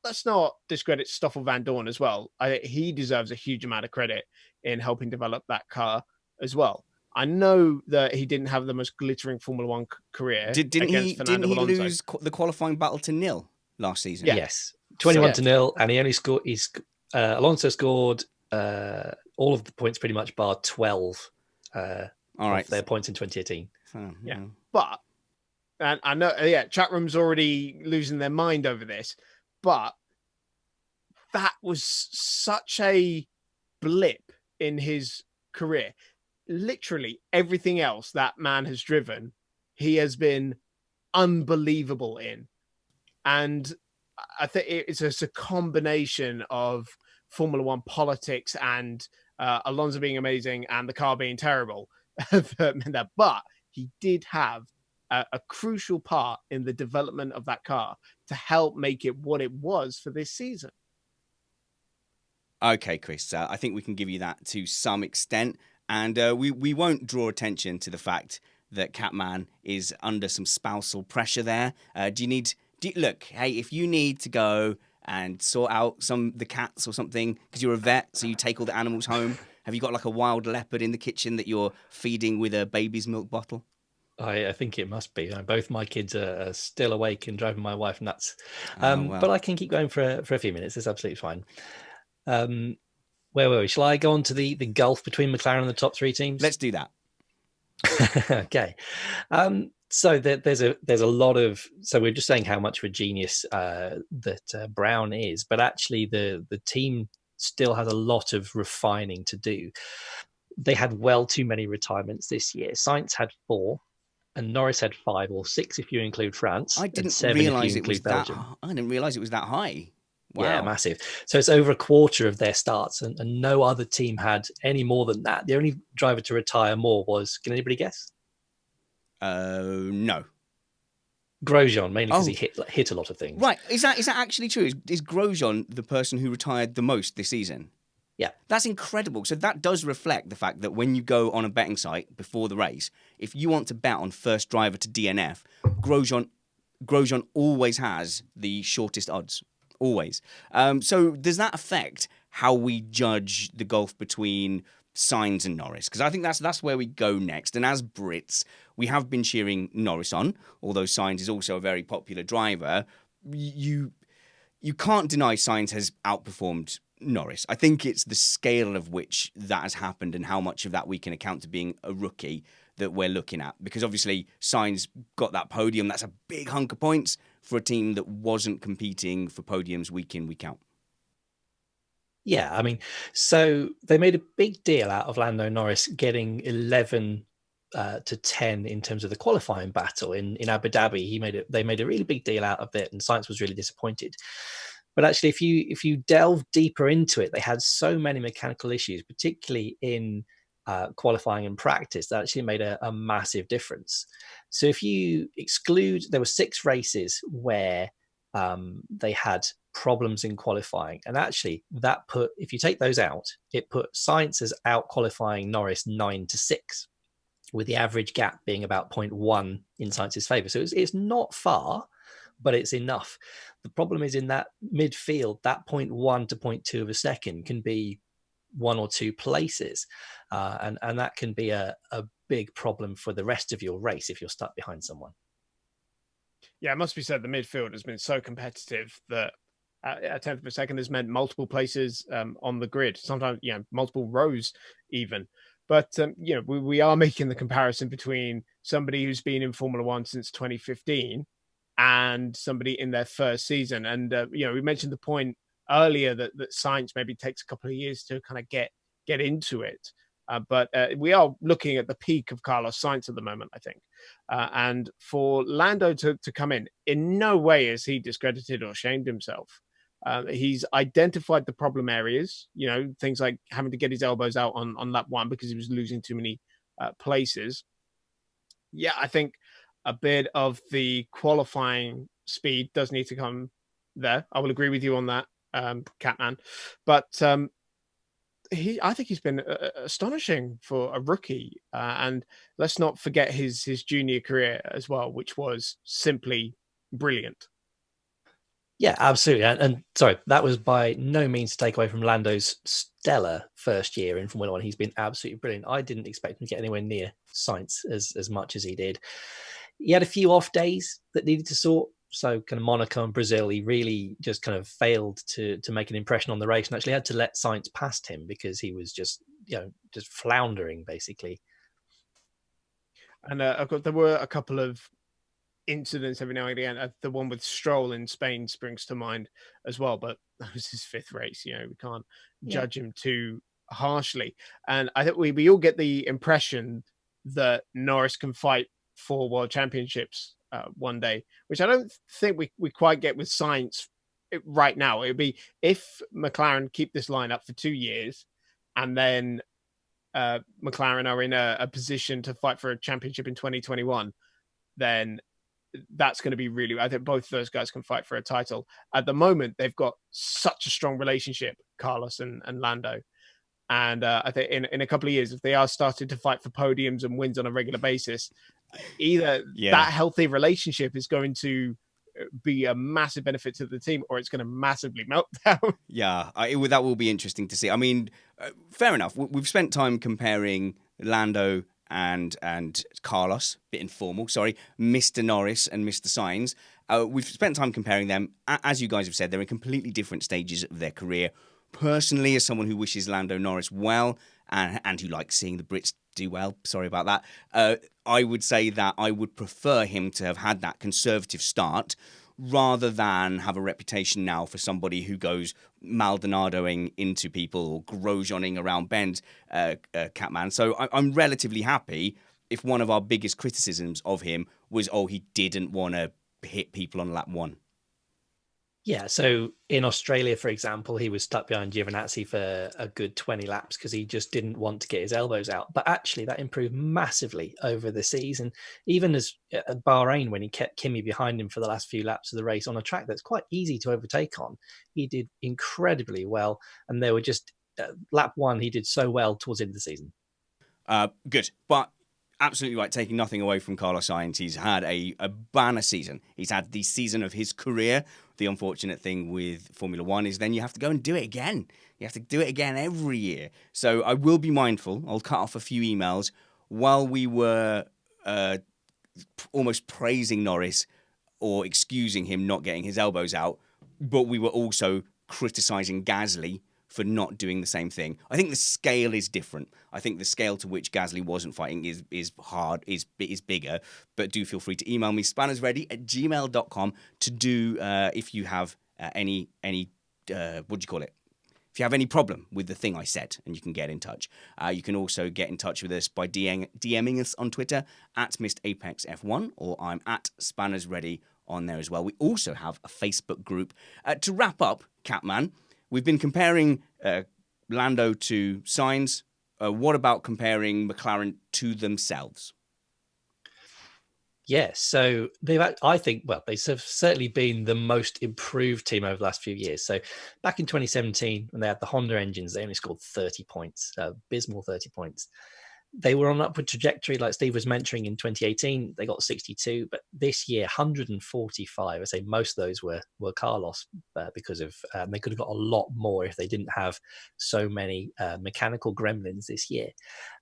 let's not discredit Stoffel Van Dorn as well. He deserves a huge amount of credit in helping develop that car as well. I know that he didn't have the most glittering Formula One career. Didn't he lose the qualifying battle to nil last season? Yeah. Yes, 21-0, and he only scored. Alonso scored all of the points pretty much, bar 12. All right, their points in 2018. Yeah, but and I know, chat room's already losing their mind over this, but that was such a blip in his career. Literally everything else that man has driven, he has been unbelievable in. And I think it's a combination of Formula One politics and Alonso being amazing and the car being terrible that meant that. But he did have a crucial part in the development of that car to help make it what it was for this season. Okay, Chris, I think we can give you that to some extent, and we won't draw attention to the fact that Catman is under some spousal pressure there. Look, hey, if you need to go and sort out the cats or something because you're a vet, so you take all the animals home. Have you got like a wild leopard in the kitchen that you're feeding with a baby's milk bottle? I think it must be. Both my kids are still awake and driving my wife nuts. Well. But I can keep going for a few minutes. It's absolutely fine. Where were we? Shall I go on to the gulf between McLaren and the top three teams? Let's do that. Okay. So there's a lot of, so we're just saying how much of a genius that Brown is, but actually the team still has a lot of refining to do. They had well too many retirements this year. Sainz had 4, and Norris had 5 or 6 if you include France. I didn't realize it was that. I didn't realize it was that high. Wow. Yeah, massive. So it's over a quarter of their starts, and no other team had any more than that. The only driver to retire more was, can anybody guess? No. Grosjean, mainly because he hit a lot of things. Right. Is that actually true? Is Grosjean the person who retired the most this season? Yeah. That's incredible. So that does reflect the fact that when you go on a betting site before the race, if you want to bet on first driver to DNF, Grosjean always has the shortest odds. Always. So does that affect how we judge the gulf between Sainz and Norris? Because I think that's where we go next. And as Brits, we have been cheering Norris on, although Sainz is also a very popular driver. You can't deny Sainz has outperformed Norris. I think it's the scale of which that has happened and how much of that we can account to being a rookie that we're looking at. Because obviously Sainz got that podium. That's a big hunk of points for a team that wasn't competing for podiums week in, week out. Yeah, I mean, so they made a big deal out of Lando Norris getting 11 to 10 in terms of the qualifying battle in Abu Dhabi. They made a really big deal out of it, and Sainz was really disappointed. But actually, if you delve deeper into it, they had so many mechanical issues, particularly in qualifying and practice, that actually made a massive difference. So if you exclude, there were 6 races where they had problems in qualifying, and actually if you take those out, it put Sainz as out qualifying Norris 9-6, with the average gap being about 0.1 in Sainz's favour. So it's not far, but it's enough. The problem is in that midfield, that 0.1 to 0.2 of a second can be 1 or 2 places, and that can be a big problem for the rest of your race if you're stuck behind someone. Yeah, it must be said the midfield has been so competitive that a tenth of a second has meant multiple places on the grid, sometimes multiple rows even. But we are making the comparison between somebody who's been in Formula One since 2015 and somebody in their first season. And we mentioned the point earlier that Sainz maybe takes a couple of years to kind of get into it. But we are looking at the peak of Carlos Sainz at the moment, I think. And for Lando to come in no way is he discredited or shamed himself. He's identified the problem areas, things like having to get his elbows out on lap 1 because he was losing too many places. Yeah, I think a bit of the qualifying speed does need to come there. I will agree with you on that, Catman. But I think he's been astonishing for a rookie. And let's not forget his junior career as well, which was simply brilliant. Yeah, absolutely. And sorry, that was by no means to take away from Lando's stellar first year in Formula One. He's been absolutely brilliant. I didn't expect him to get anywhere near Sainz as much as he did. He had a few off days that needed to sort. So kind of Monaco and Brazil, he really just kind of failed to make an impression on the race and actually had to let Sainz past him because he was just floundering basically. And there were a couple of incidents every now and again. The one with Stroll in Spain springs to mind as well, but that was his 5th race. We can't judge him too harshly. And I think we all get the impression that Norris can fight for world championships one day, which I don't think we quite get with Sainz right now. It would be if McLaren keep this line up for 2 years and then McLaren are in a position to fight for a championship in 2021, then that's going to be really. I think both of those guys can fight for a title. At the moment, they've got such a strong relationship, Carlos and Lando. And I think in a couple of years, if they are starting to fight for podiums and wins on a regular basis, either that healthy relationship is going to be a massive benefit to the team, or it's going to massively melt down. Yeah, that will be interesting to see. I mean, fair enough. We've spent time comparing Lando and Carlos, bit informal, sorry, Mr. Norris and Mr. Sainz. We've spent time comparing them. As you guys have said, they're in completely different stages of their career. Personally, as someone who wishes Lando Norris well and who likes seeing the Brits do well, sorry about that, I would say that I would prefer him to have had that conservative start rather than have a reputation now for somebody who goes Maldonadoing into people or Grosjeaning around bends, Catman. So I'm relatively happy if one of our biggest criticisms of him was, he didn't want to hit people on lap one. Yeah, so in Australia, for example, he was stuck behind Giovinazzi for a good 20 laps because he just didn't want to get his elbows out. But actually, that improved massively over the season. Even as at Bahrain, when he kept Kimi behind him for the last few laps of the race on a track that's quite easy to overtake on, he did incredibly well. And they were just lap one, he did so well towards the end of the season. Good, but absolutely right, taking nothing away from Carlos Sainz. He's had a banner season. He's had the season of his career. The unfortunate thing with Formula One is then you have to go and do it again. You have to do it again every year. So I will be mindful. I'll cut off a few emails while we were almost praising Norris or excusing him not getting his elbows out, but we were also criticising Gasly for not doing the same thing. I think the scale is different. I think the scale to which Gasly wasn't fighting is bigger. But do feel free to email me, spannersready@gmail.com, to do if you have any what do you call it? If you have any problem with the thing I said, and you can get in touch. You can also get in touch with us by DMing us on Twitter @MrApexF1, or I'm @SpannersReady on there as well. We also have a Facebook group. To wrap up, Catman, we've been comparing Lando to Sainz. What about comparing McLaren to themselves? Yeah, so they've certainly been the most improved team over the last few years. So back in 2017, when they had the Honda engines, they only scored 30 points, abysmal 30 points. They were on an upward trajectory, like Steve was mentioning. In 2018, they got 62, but this year, 145. I say most of those were Carlos because of they could have got a lot more if they didn't have so many mechanical gremlins this year.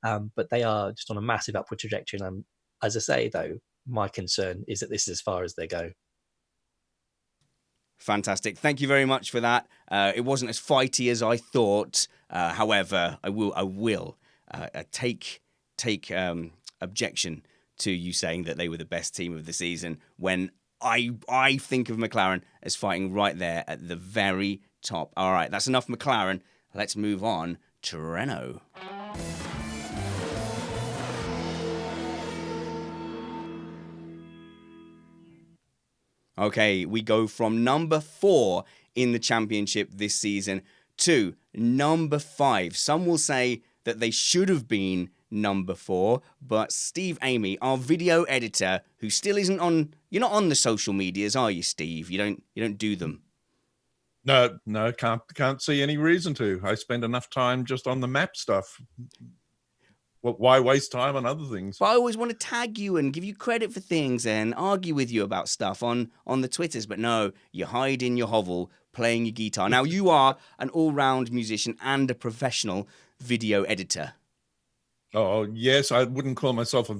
But they are just on a massive upward trajectory. And as I say, though, my concern is that this is as far as they go. Fantastic. Thank you very much for that. It wasn't as fighty as I thought. However, I will take objection to you saying that they were the best team of the season when I think of McLaren as fighting right there at the very top. All right, that's enough McLaren. Let's move on to Renault. Okay, we go from number 4 in the championship this season to number 5. Some will say that they should have been number 4, but Steve Amy, our video editor, who still isn't on, you're not on the social medias, are you, Steve? You don't do them. No, can't see any reason to. I spend enough time just on the map stuff. Why waste time on other things? But I always want to tag you and give you credit for things and argue with you about stuff on the Twitters. But no, you hide in your hovel playing your guitar. Now, you are an all-round musician and a professional video editor. Oh, yes. I wouldn't call myself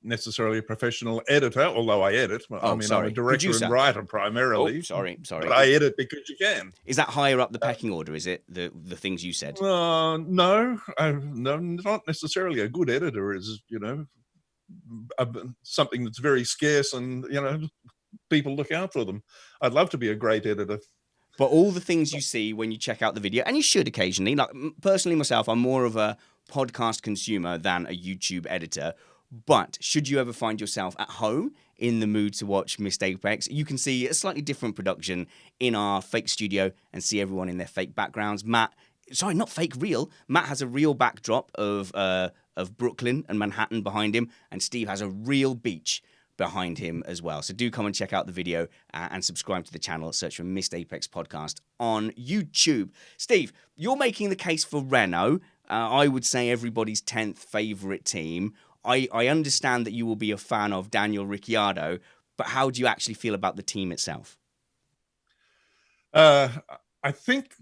necessarily a professional editor, although I edit. I'm a director and writer primarily. Oh, sorry. But I edit because you can. Is that higher up the pecking order, is it? The things you said? No, not necessarily. A good editor is, something that's very scarce and, people look out for them. I'd love to be a great editor. But all the things you see when you check out the video, and you should occasionally, like personally myself, I'm more of a podcast consumer than a YouTube editor. But should you ever find yourself at home in the mood to watch Missed Apex, you can see a slightly different production in our fake studio and see everyone in their fake backgrounds. Matt sorry, not fake, real. Matt has a real backdrop of Brooklyn and Manhattan behind him, and Steve has a real beach behind him as well. So do come and check out the video and subscribe to the channel. Search for Missed Apex Podcast on YouTube. Steve, you're making the case for Renault. I would say everybody's 10th favourite team. I understand that you will be a fan of Daniel Ricciardo, but how do you actually feel about the team itself? I think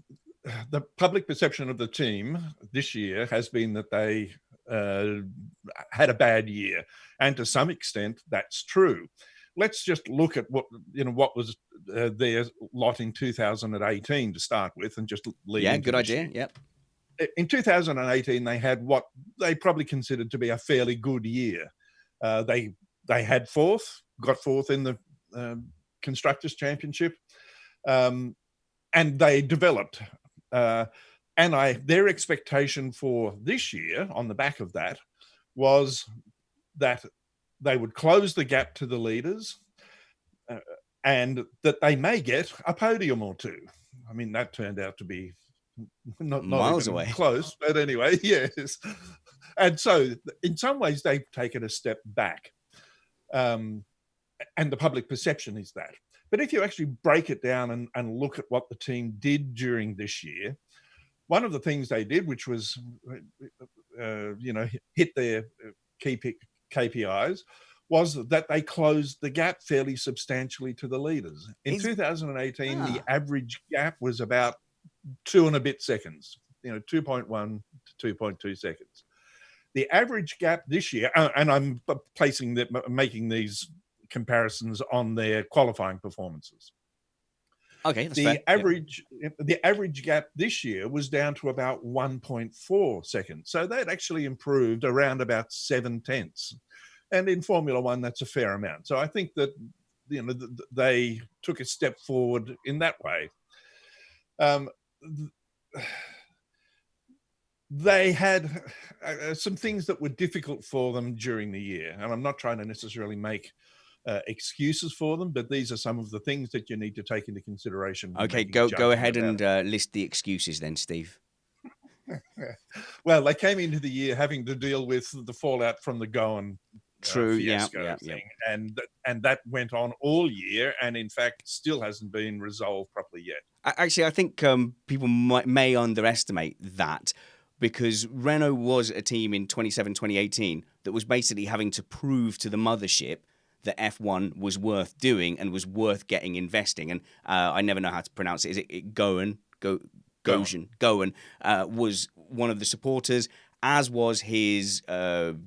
the public perception of the team this year has been that they had a bad year, and to some extent that's true. Let's just look at what was their lot in 2018 to start with, and just lead. Yeah, good idea. Yep. In 2018, they had what they probably considered to be a fairly good year. They had got fourth in the Constructors' Championship, and they developed. Their expectation for this year, on the back of that, was that they would close the gap to the leaders, and that they may get a podium or two. I mean, that turned out to be not miles even away, close, but anyway, yes. And so, in some ways, they've taken a step back, and the public perception is that. But if you actually break it down and look at what the team did during this year, one of the things they did, which was, hit their key KPIs, was that they closed the gap fairly substantially to the leaders. In 2018, the average gap was about 2 and a bit seconds, 2.1 to 2.2 seconds. The average gap this year, and I'm making these comparisons on their qualifying performances. Okay, that's the fair. The average gap this year was down to about 1.4 seconds. So that actually improved around about 7/10. And in Formula One, that's a fair amount. So I think that they took a step forward in that way. They had some things that were difficult for them during the year, and I'm not trying to necessarily make excuses for them, but these are some of the things that you need to take into consideration. Okay, go ahead and list the excuses then, Steve. Well, they came into the year having to deal with the fallout from the Goan fiasco thing, and that went on all year, and in fact still hasn't been resolved properly yet. Actually, I think people may underestimate that, because Renault was a team in 2018 that was basically having to prove to the mothership that F1 was worth doing and was worth getting investing. And I never know how to pronounce it. Is it Goan? Goan was one of the supporters, as was his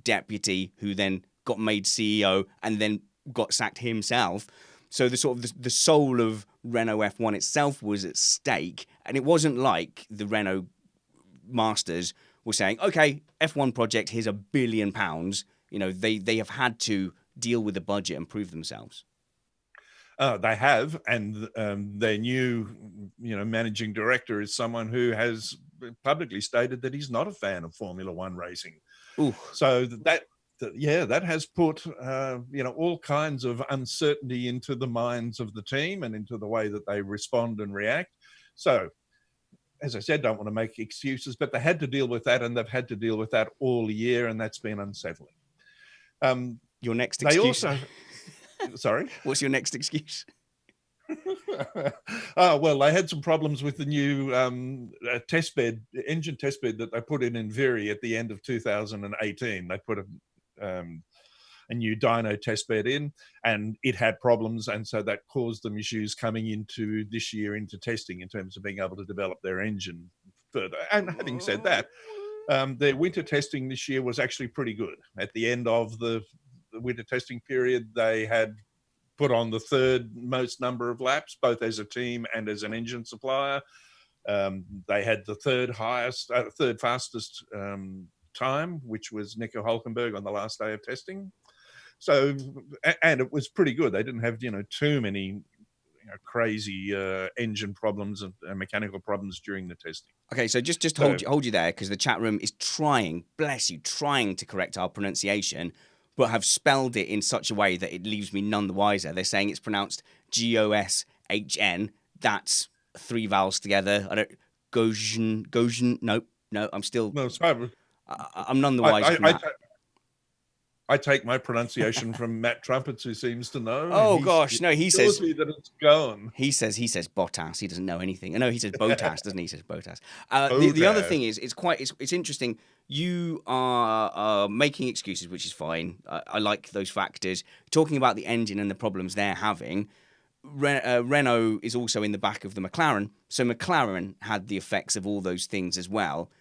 deputy, who then got made CEO and then got sacked himself. So the soul of Renault F1 itself was at stake, and it wasn't like the Renault masters were saying, "Okay, F1 project, here's £1 billion." They have had to deal with the budget and prove themselves. They have, and their new, managing director is someone who has publicly stated that he's not a fan of Formula One racing. Ooh. So that has put all kinds of uncertainty into the minds of the team and into the way that they respond and react. So, as I said, don't want to make excuses, but they had to deal with that, and they've had to deal with that all year, and that's been unsettling. Your next excuse? Sorry? What's your next excuse? Well, they had some problems with the new engine test bed that they put in Viri at the end of 2018. They put a new dyno test bed in, and it had problems, and so that caused them issues coming into this year into testing in terms of being able to develop their engine further. And having said that, their winter testing this year was actually pretty good. At the end of the winter testing period, they had put on the third most number of laps, both as a team and as an engine supplier. They had the third fastest time, which was Nico Hulkenberg on the last day of testing. So, and it was pretty good. They didn't have, too many crazy engine problems and mechanical problems during the testing. Okay, so just hold you there, because the chat room is trying to correct our pronunciation, but have spelled it in such a way that it leaves me none the wiser. They're saying it's pronounced Goshn. That's 3 vowels together. Gojin. No, I'm still. No, sorry. I'm none the wiser from that. I take my pronunciation from Matt Trumpets, who seems to know. Oh gosh, no, he says me that it's going. He says Bottas. He doesn't know anything. No, he says Botas, doesn't he? He says Bottas. The other thing is, it's interesting. You are making excuses, which is fine. I like those factors. Talking about the engine and the problems they're having. Renault is also in the back of the McLaren, so McLaren had the effects of all those things as well.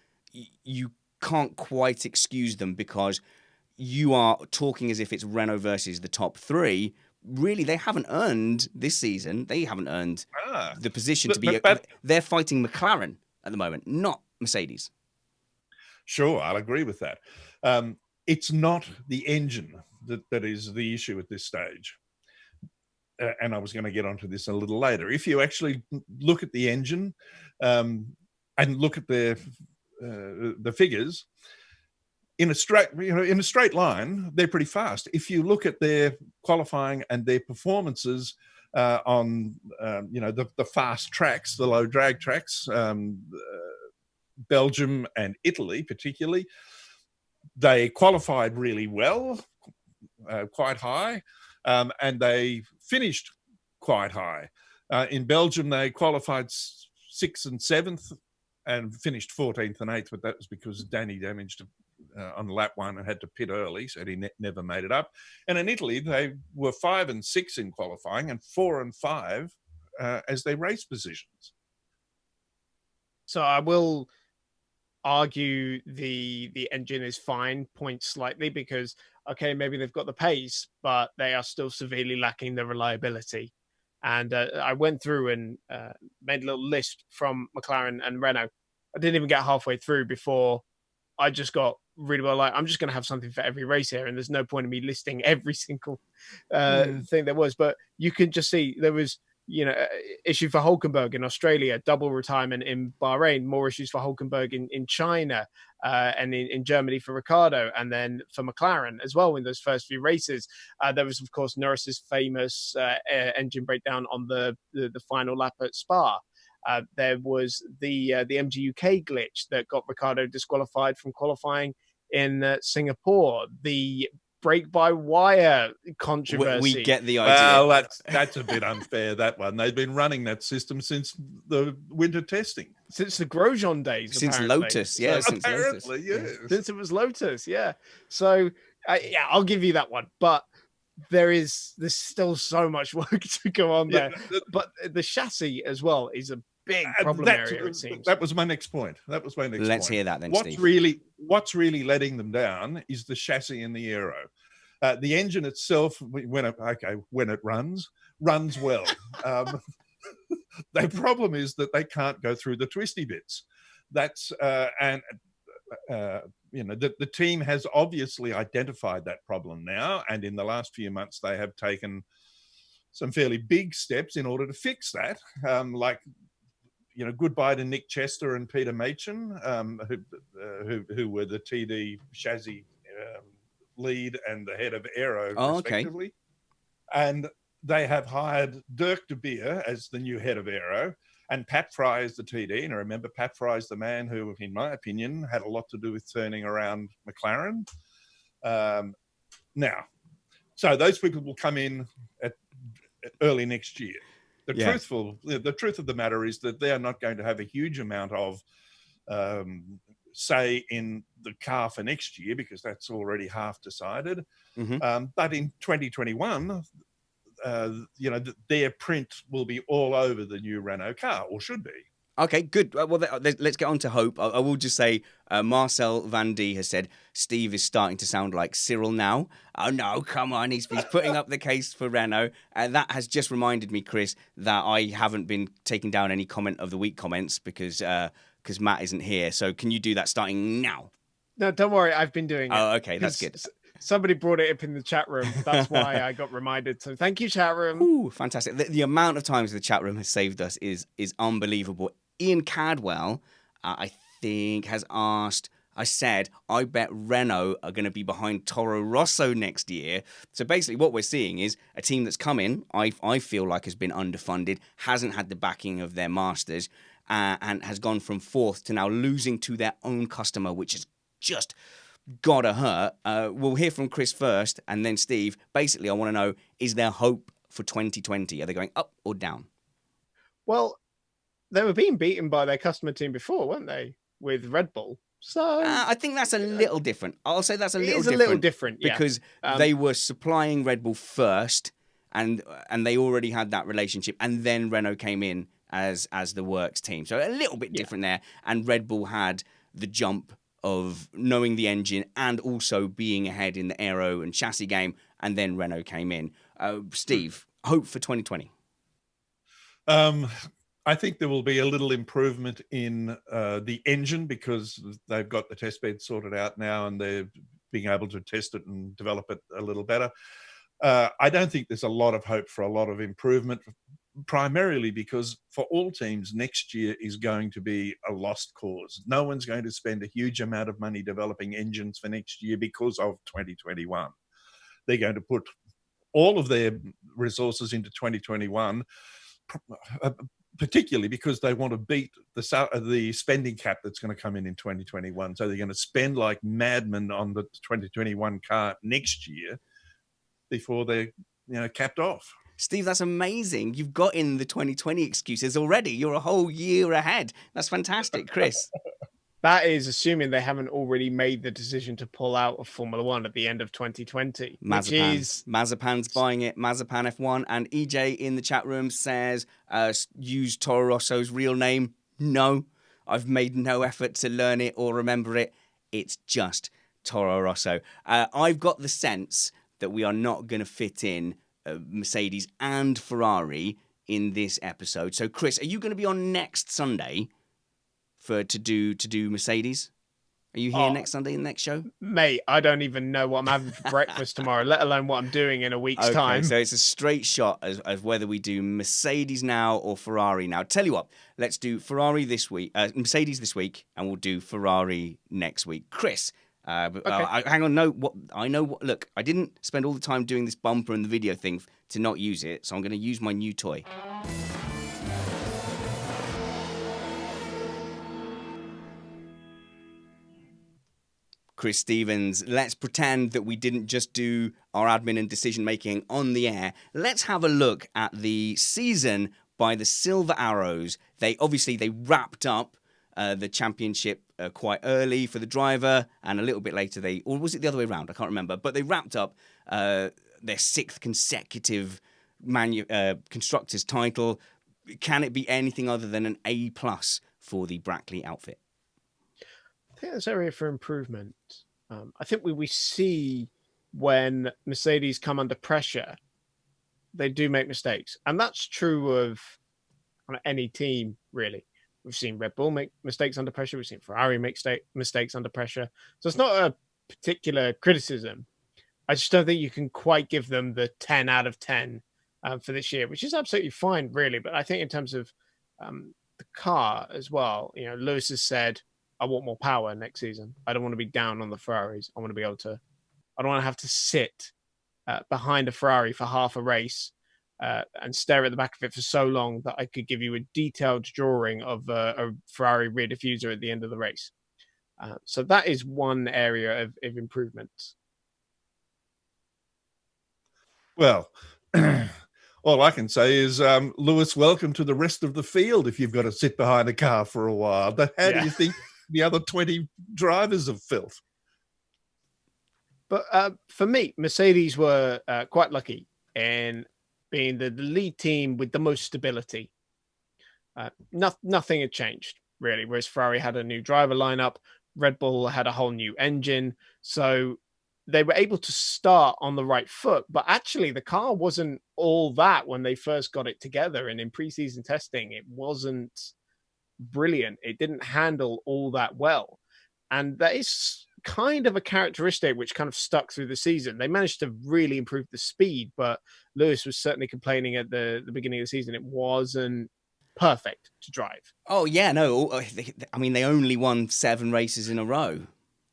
You can't quite excuse them because you are talking as if it's Renault versus the top three. Really, they haven't earned this season. They haven't earned the position to be. They're fighting McLaren at the moment, not Mercedes. Sure, I'll agree with that. It's not the engine that is the issue at this stage. And I was going to get onto this a little later. If you actually look at the engine and look at the figures, in a straight line, they're pretty fast. If you look at their qualifying and their performances on the fast tracks, the low drag tracks, Belgium and Italy particularly, they qualified really well, quite high, and they finished quite high. In Belgium, they qualified 6th and 7th and finished 14th and 8th, but that was because Danny damaged on lap 1 and had to pit early, so he never made it up. And in Italy, they were 5 and 6 in qualifying and 4 and 5 as their race positions. So I will argue the engine is fine, point slightly, because okay, maybe they've got the pace, but they are still severely lacking the reliability. And I went through and made a little list from McLaren and Renault. I didn't even get halfway through before I just got really well, like, I'm just going to have something for every race here, and there's no point in me listing every single thing there was. But you can just see there was, issue for Hulkenberg in Australia, double retirement in Bahrain, more issues for Hulkenberg in China, and in Germany for Ricciardo, and then for McLaren as well in those first few races. There was, of course, Norris's famous engine breakdown on the final lap at Spa. There was the MGUK glitch that got Ricciardo disqualified from qualifying in Singapore. The brake-by-wire controversy. We get the idea. Well, that's a bit unfair, that one. They've been running that system since the winter testing. Since the Grosjean days, since apparently. Lotus, yeah. Since apparently, yes. Since it was Lotus, yeah. So, I'll give you that one. But there's still so much work to go on there. But the chassis as well is a big problem area, it seems. That was my next point. Let's hear that then, what's Steve. What's really letting them down is the chassis and the aero. The engine itself, when it runs well. The problem is that they can't go through the twisty bits. That's the team has obviously identified that problem now, and in the last few months they have taken some fairly big steps in order to fix that. Goodbye to Nick Chester and Peter Machin, who were the TD chassis lead and the head of aero, respectively. Okay. And they have hired Dirk de Beer as the new head of aero, and Pat Fry is the TD. And I remember Pat Fry is the man who, in my opinion, had a lot to do with turning around McLaren. Now, so those people will come in at early next year. The truth of the matter is that they are not going to have a huge amount of say in the car for next year, because that's already half decided. Mm-hmm. But in 2021, their print will be all over the new Renault car, or should be. Okay, good. Well, let's get on to hope. I will just say Marcel Van D has said Steve is starting to sound like Cyril now. Oh, no, come on. He's putting up the case for Renault. And that has just reminded me, Chris, that I haven't been taking down any comment of the week comments because Matt isn't here. So can you do that starting now? No, don't worry. I've been doing it. Oh, okay. That's good. Somebody brought it up in the chat room. That's why I got reminded. So thank you, chat room. Ooh, fantastic. The amount of times the chat room has saved us is unbelievable. Ian Cadwell, I think, has asked, I said, I bet Renault are going to be behind Toro Rosso next year. So basically what we're seeing is a team that's come in, I feel like has been underfunded, hasn't had the backing of their masters, and has gone from fourth to now losing to their own customer, which is just gotta hurt. We'll hear from Chris first, and then Steve. Basically, I want to know, is there hope for 2020? Are they going up or down? Well, they were being beaten by their customer team before, weren't they? With Red Bull. So I think that's a little different. I'll say that's a little it is different. a little different, yeah. Because they were supplying Red Bull first, and they already had that relationship, and then Renault came in as the works team. So a little bit different there. And Red Bull had the jump of knowing the engine and also being ahead in the aero and chassis game, and then Renault came in. Steve, hope for 2020? I think there will be a little improvement in the engine because they've got the test bed sorted out now and they're being able to test it and develop it a little better. I don't think there's a lot of hope for a lot of improvement, primarily because for all teams, next year is going to be a lost cause. No one's going to spend a huge amount of money developing engines for next year because of 2021. They're going to put all of their resources into 2021, particularly because they want to beat the spending cap that's going to come in 2021. So they're going to spend like madmen on the 2021 car next year before they're capped off. Steve, that's amazing. You've got in the 2020 excuses already. You're a whole year ahead. That's fantastic, Chris. That is assuming they haven't already made the decision to pull out of Formula One at the end of 2020. Mazepan's buying it. Mazepan F1. And EJ in the chat room says, use Toro Rosso's real name. No, I've made no effort to learn it or remember it. It's just Toro Rosso. I've got the sense that we are not going to fit in Mercedes and Ferrari in this episode. So, Chris, are you going to be on next Sunday to do Mercedes? Are you here next Sunday in the next show? Mate, I don't even know what I'm having for breakfast tomorrow, let alone what I'm doing in a week's time. So it's a straight shot as whether we do Mercedes now or Ferrari now. Tell you what, let's do Ferrari this week, Mercedes this week, and we'll do Ferrari next week. Chris, hang on, look, I didn't spend all the time doing this bumper and the video thing to not use it, so I'm going to use my new toy. Chris Stevens, let's pretend that we didn't just do our admin and decision making on the air. Let's have a look at the season by the Silver Arrows. They wrapped up the championship quite early for the driver, and a little bit later or was it the other way around? I can't remember. But they wrapped up their sixth consecutive constructors title. Can it be anything other than an A+ for the Brackley outfit? I think there's area for improvement. I think we see when Mercedes come under pressure, they do make mistakes. And that's true of any team, really. We've seen Red Bull make mistakes under pressure. We've seen Ferrari make mistakes under pressure. So it's not a particular criticism. I just don't think you can quite give them the 10 out of 10 for this year, which is absolutely fine, really. But I think in terms of the car as well, Lewis has said, I want more power next season. I don't want to be down on the Ferraris. I want to be able to, I don't want to have to sit behind a Ferrari for half a race and stare at the back of it for so long that I could give you a detailed drawing of a Ferrari rear diffuser at the end of the race. So that is one area of improvement. Well, all I can say is, Lewis, welcome to the rest of the field if you've got to sit behind a car for a while. But how do you think the other 20 drivers have felt? But for me, Mercedes were quite lucky in being the lead team with the most stability. Nothing had changed, really, whereas Ferrari had a new driver lineup, Red Bull had a whole new engine. So they were able to start on the right foot, but actually the car wasn't all that when they first got it together. And in preseason testing, it wasn't brilliant. It didn't handle all that well. And that is kind of a characteristic which kind of stuck through the season. They managed to really improve the speed, but Lewis was certainly complaining at the beginning of the season it wasn't perfect to drive. Oh, yeah, no. I mean, they only won 7 races in a row.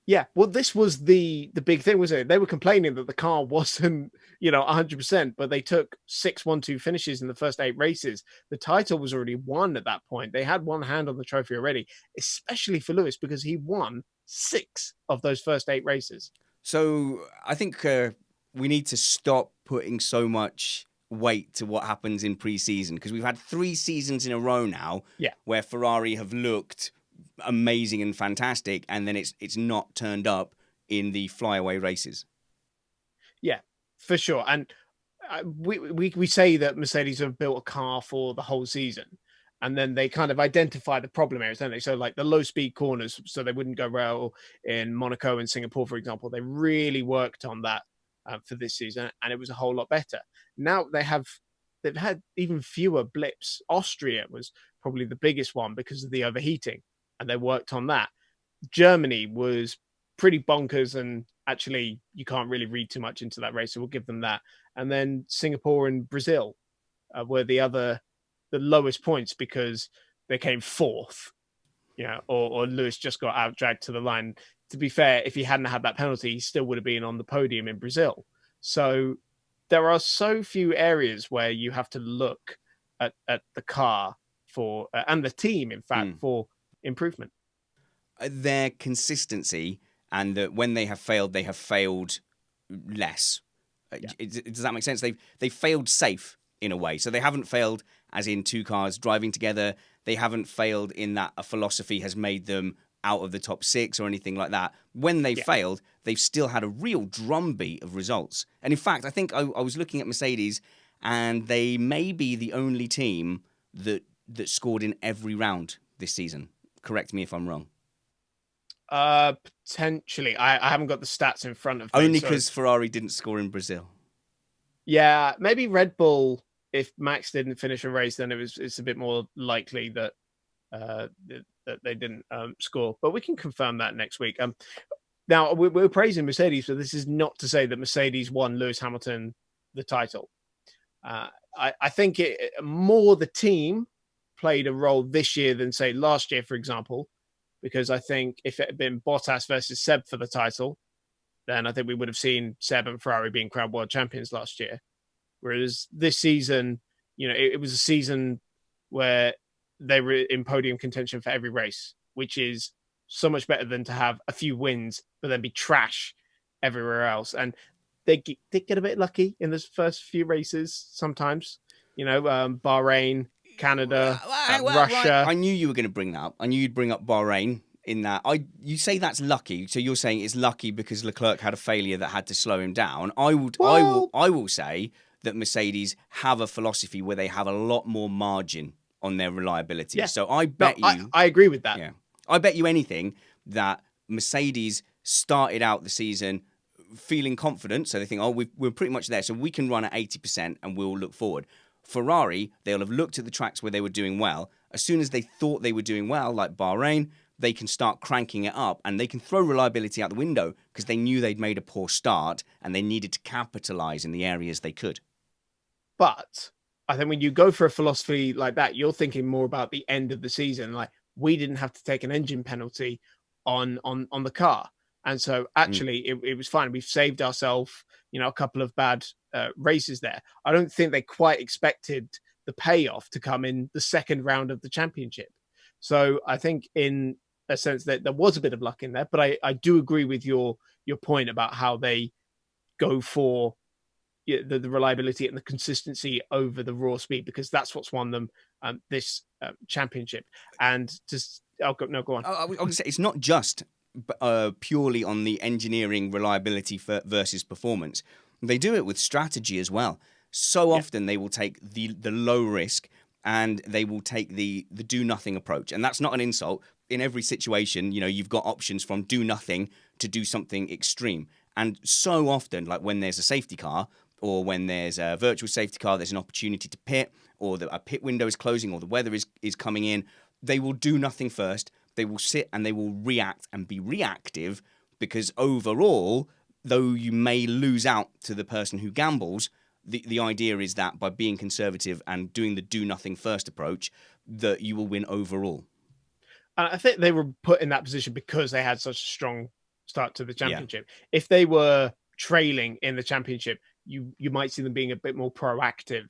Yeah, well, this was the big thing, wasn't it? They were complaining that the car wasn't, 100%, but they took 6-1-2 finishes in the first 8 races. The title was already won at that point. They had one hand on the trophy already, especially for Lewis because he won 6 of those first 8 races. So I think we need to stop putting so much weight to what happens in pre-season because we've had 3 seasons in a row now where Ferrari have looked amazing and fantastic, and then it's not turned up in the flyaway races. Yeah, for sure. And we say that Mercedes have built a car for the whole season, and then they kind of identify the problem areas, don't they? So like the low speed corners, so they wouldn't go well in Monaco and Singapore, for example. They really worked on that for this season, and it was a whole lot better. Now they've had even fewer blips. Austria was probably the biggest one because of the overheating, and they worked on that. Germany was pretty bonkers, and actually you can't really read too much into that race, so we'll give them that. And then Singapore and Brazil were the lowest points because they came 4th, or Lewis just got out dragged to the line. To be fair, if he hadn't had that penalty, he still would have been on the podium in Brazil. So there are so few areas where you have to look at the car for and the team, in fact, for improvement. Their consistency and that when they have failed less. Does that make sense? They've failed safe in a way. So they haven't failed as in 2 cars driving together. They haven't failed in that a philosophy has made them out of the top 6 or anything like that. When they failed, they've still had a real drumbeat of results. And in fact, I think I was looking at Mercedes, and they may be the only team that scored in every round this season. Correct me if I'm wrong. Potentially. I haven't got the stats in front of me. Only because Ferrari didn't score in Brazil. Yeah, maybe Red Bull, if Max didn't finish a race, then it's a bit more likely that that they didn't score. But we can confirm that next week. Now, we're praising Mercedes, but this is not to say that Mercedes won Lewis Hamilton the title. I think more the team played a role this year than, say, last year, for example, because I think if it had been Bottas versus Seb for the title, then I think we would have seen Seb and Ferrari being crowned world champions last year. Whereas this season, it was a season where they were in podium contention for every race, which is so much better than to have a few wins, but then be trash everywhere else. And they did get a bit lucky in those first few races sometimes, Bahrain, Canada, Russia. I knew you were going to bring that up. I knew you'd bring up Bahrain in that. You say that's lucky. So you're saying it's lucky because Leclerc had a failure that had to slow him down. I will say that Mercedes have a philosophy where they have a lot more margin on their reliability. Yeah. So I bet you... I agree with that. Yeah. I bet you anything that Mercedes started out the season feeling confident. So they think, we're pretty much there. So we can run at 80% and we'll look forward. Ferrari, they'll have looked at the tracks where they were doing well. As soon as they thought they were doing well, like Bahrain, they can start cranking it up and they can throw reliability out the window because they knew they'd made a poor start and they needed to capitalize in the areas they could. But I think when you go for a philosophy like that, you're thinking more about the end of the season. Like, we didn't have to take an engine penalty on the car. And so actually it was fine. We've saved ourselves, a couple of bad races there. I don't think they quite expected the payoff to come in the second round of the championship. So I think in a sense that there was a bit of luck in there, but I do agree with your point about how they go for the reliability and the consistency over the raw speed, because that's what's won them this championship. And just go on. I was going to say, it's not just purely on the engineering reliability versus performance. They do it with strategy as well. So often they will take the low risk and they will take the do nothing approach. And that's not an insult. In every situation, you've got options from do nothing to do something extreme. And so often, like when there's a safety car or when there's a virtual safety car, there's an opportunity to pit, or a pit window is closing, or the weather is coming in, they will do nothing first. They will sit and they will react and be reactive, because overall, though you may lose out to the person who gambles, the idea is that by being conservative and doing the do nothing first approach, that you will win overall. I think they were put in that position because they had such a strong start to the championship. If they were trailing in the championship, you might see them being a bit more proactive.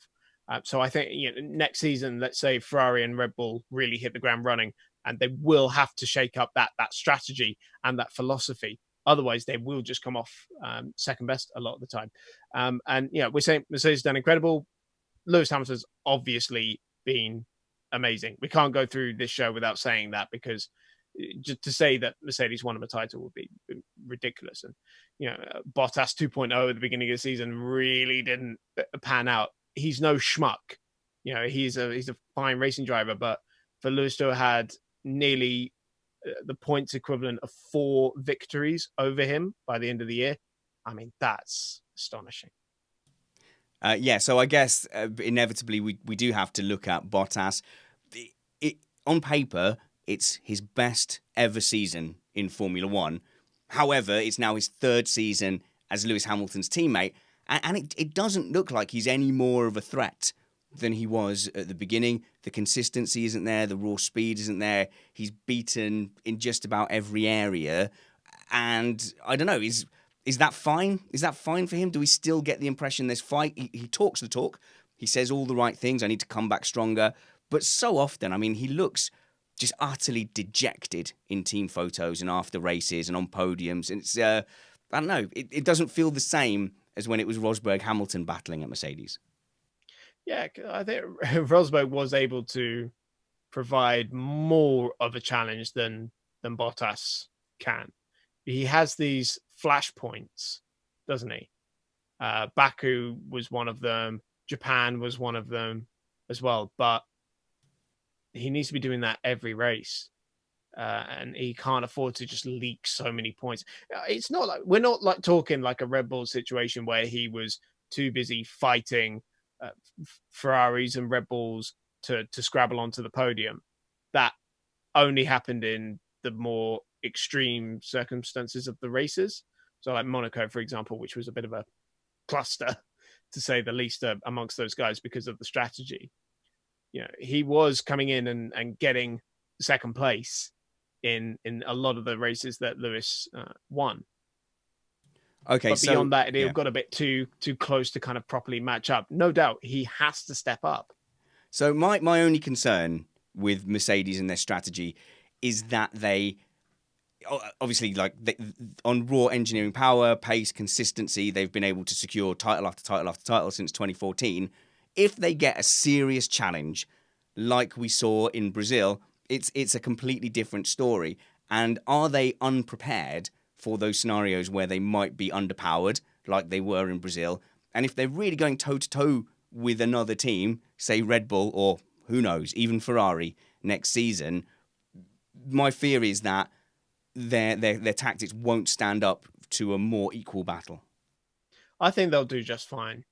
So I think next season, let's say Ferrari and Red Bull really hit the ground running, and they will have to shake up that strategy and that philosophy. Otherwise, they will just come off second best a lot of the time. And we're saying Mercedes done incredible. Lewis Hamilton's obviously been amazing. We can't go through this show without saying that, because just to say that Mercedes won him a title would be ridiculous. And Bottas 2.0 at the beginning of the season really didn't pan out. He's no schmuck. He's a fine racing driver, but for Lewis to have had nearly the points equivalent of 4 victories over him by the end of the year, I mean, that's astonishing. So I guess inevitably we do have to look at Bottas. On paper, it's his best ever season in Formula One. However, it's now his 3rd season as Lewis Hamilton's teammate, and it doesn't look like he's any more of a threat than he was at the beginning. The consistency isn't there. The raw speed isn't there. He's beaten in just about every area. And I don't know, is that fine? Is that fine for him? Do we still get the impression there's fight? He talks the talk. He says all the right things. I need to come back stronger. But so often, I mean, he looks just utterly dejected in team photos and after races and on podiums. And it's, I don't know, it doesn't feel the same as when it was Rosberg-Hamilton battling at Mercedes. Yeah, I think Rosberg was able to provide more of a challenge than Bottas can. He has these flashpoints, doesn't he? Baku was one of them. Japan was one of them as well. But he needs to be doing that every race. And he can't afford to just leak so many points. It's not like we're not like talking like a Red Bull situation where he was too busy fighting Ferraris and Red Bulls to scrabble onto the podium. That only happened in the more extreme circumstances of the races. So like Monaco, for example, which was a bit of a cluster, to say the least, amongst those guys because of the strategy. He was coming in and getting second place in a lot of the races that Lewis won. Okay, but beyond that, it got a bit too close to kind of properly match up. No doubt, he has to step up. So my only concern with Mercedes and their strategy is that they obviously on raw engineering power, pace, consistency, they've been able to secure title after title after title since 2014. If they get a serious challenge like we saw in Brazil, it's a completely different story. And are they unprepared for those scenarios where they might be underpowered like they were in Brazil? And if they're really going toe-to-toe with another team, say Red Bull or who knows, even Ferrari next season, my fear is that their tactics won't stand up to a more equal battle. I think they'll do just fine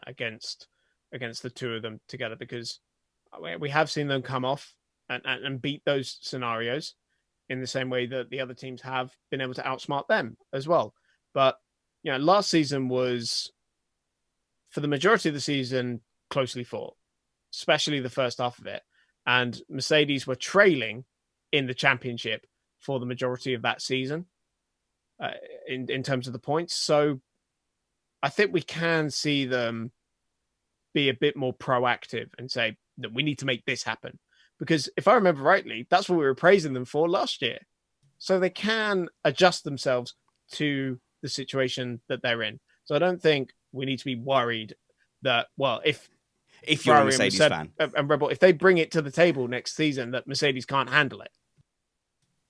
against the two of them together, because we have seen them come off and beat those scenarios in the same way that the other teams have been able to outsmart them as well. But last season was, for the majority of the season, closely fought, especially the first half of it. And Mercedes were trailing in the championship for the majority of that season in terms of the points. So I think we can see them be a bit more proactive and say that we need to make this happen. Because if I remember rightly, that's what we were praising them for last year. So they can adjust themselves to the situation that they're in. So I don't think we need to be worried that, well, if you're a Mercedes fan and Red Bull, if they bring it to the table next season, that Mercedes can't handle it.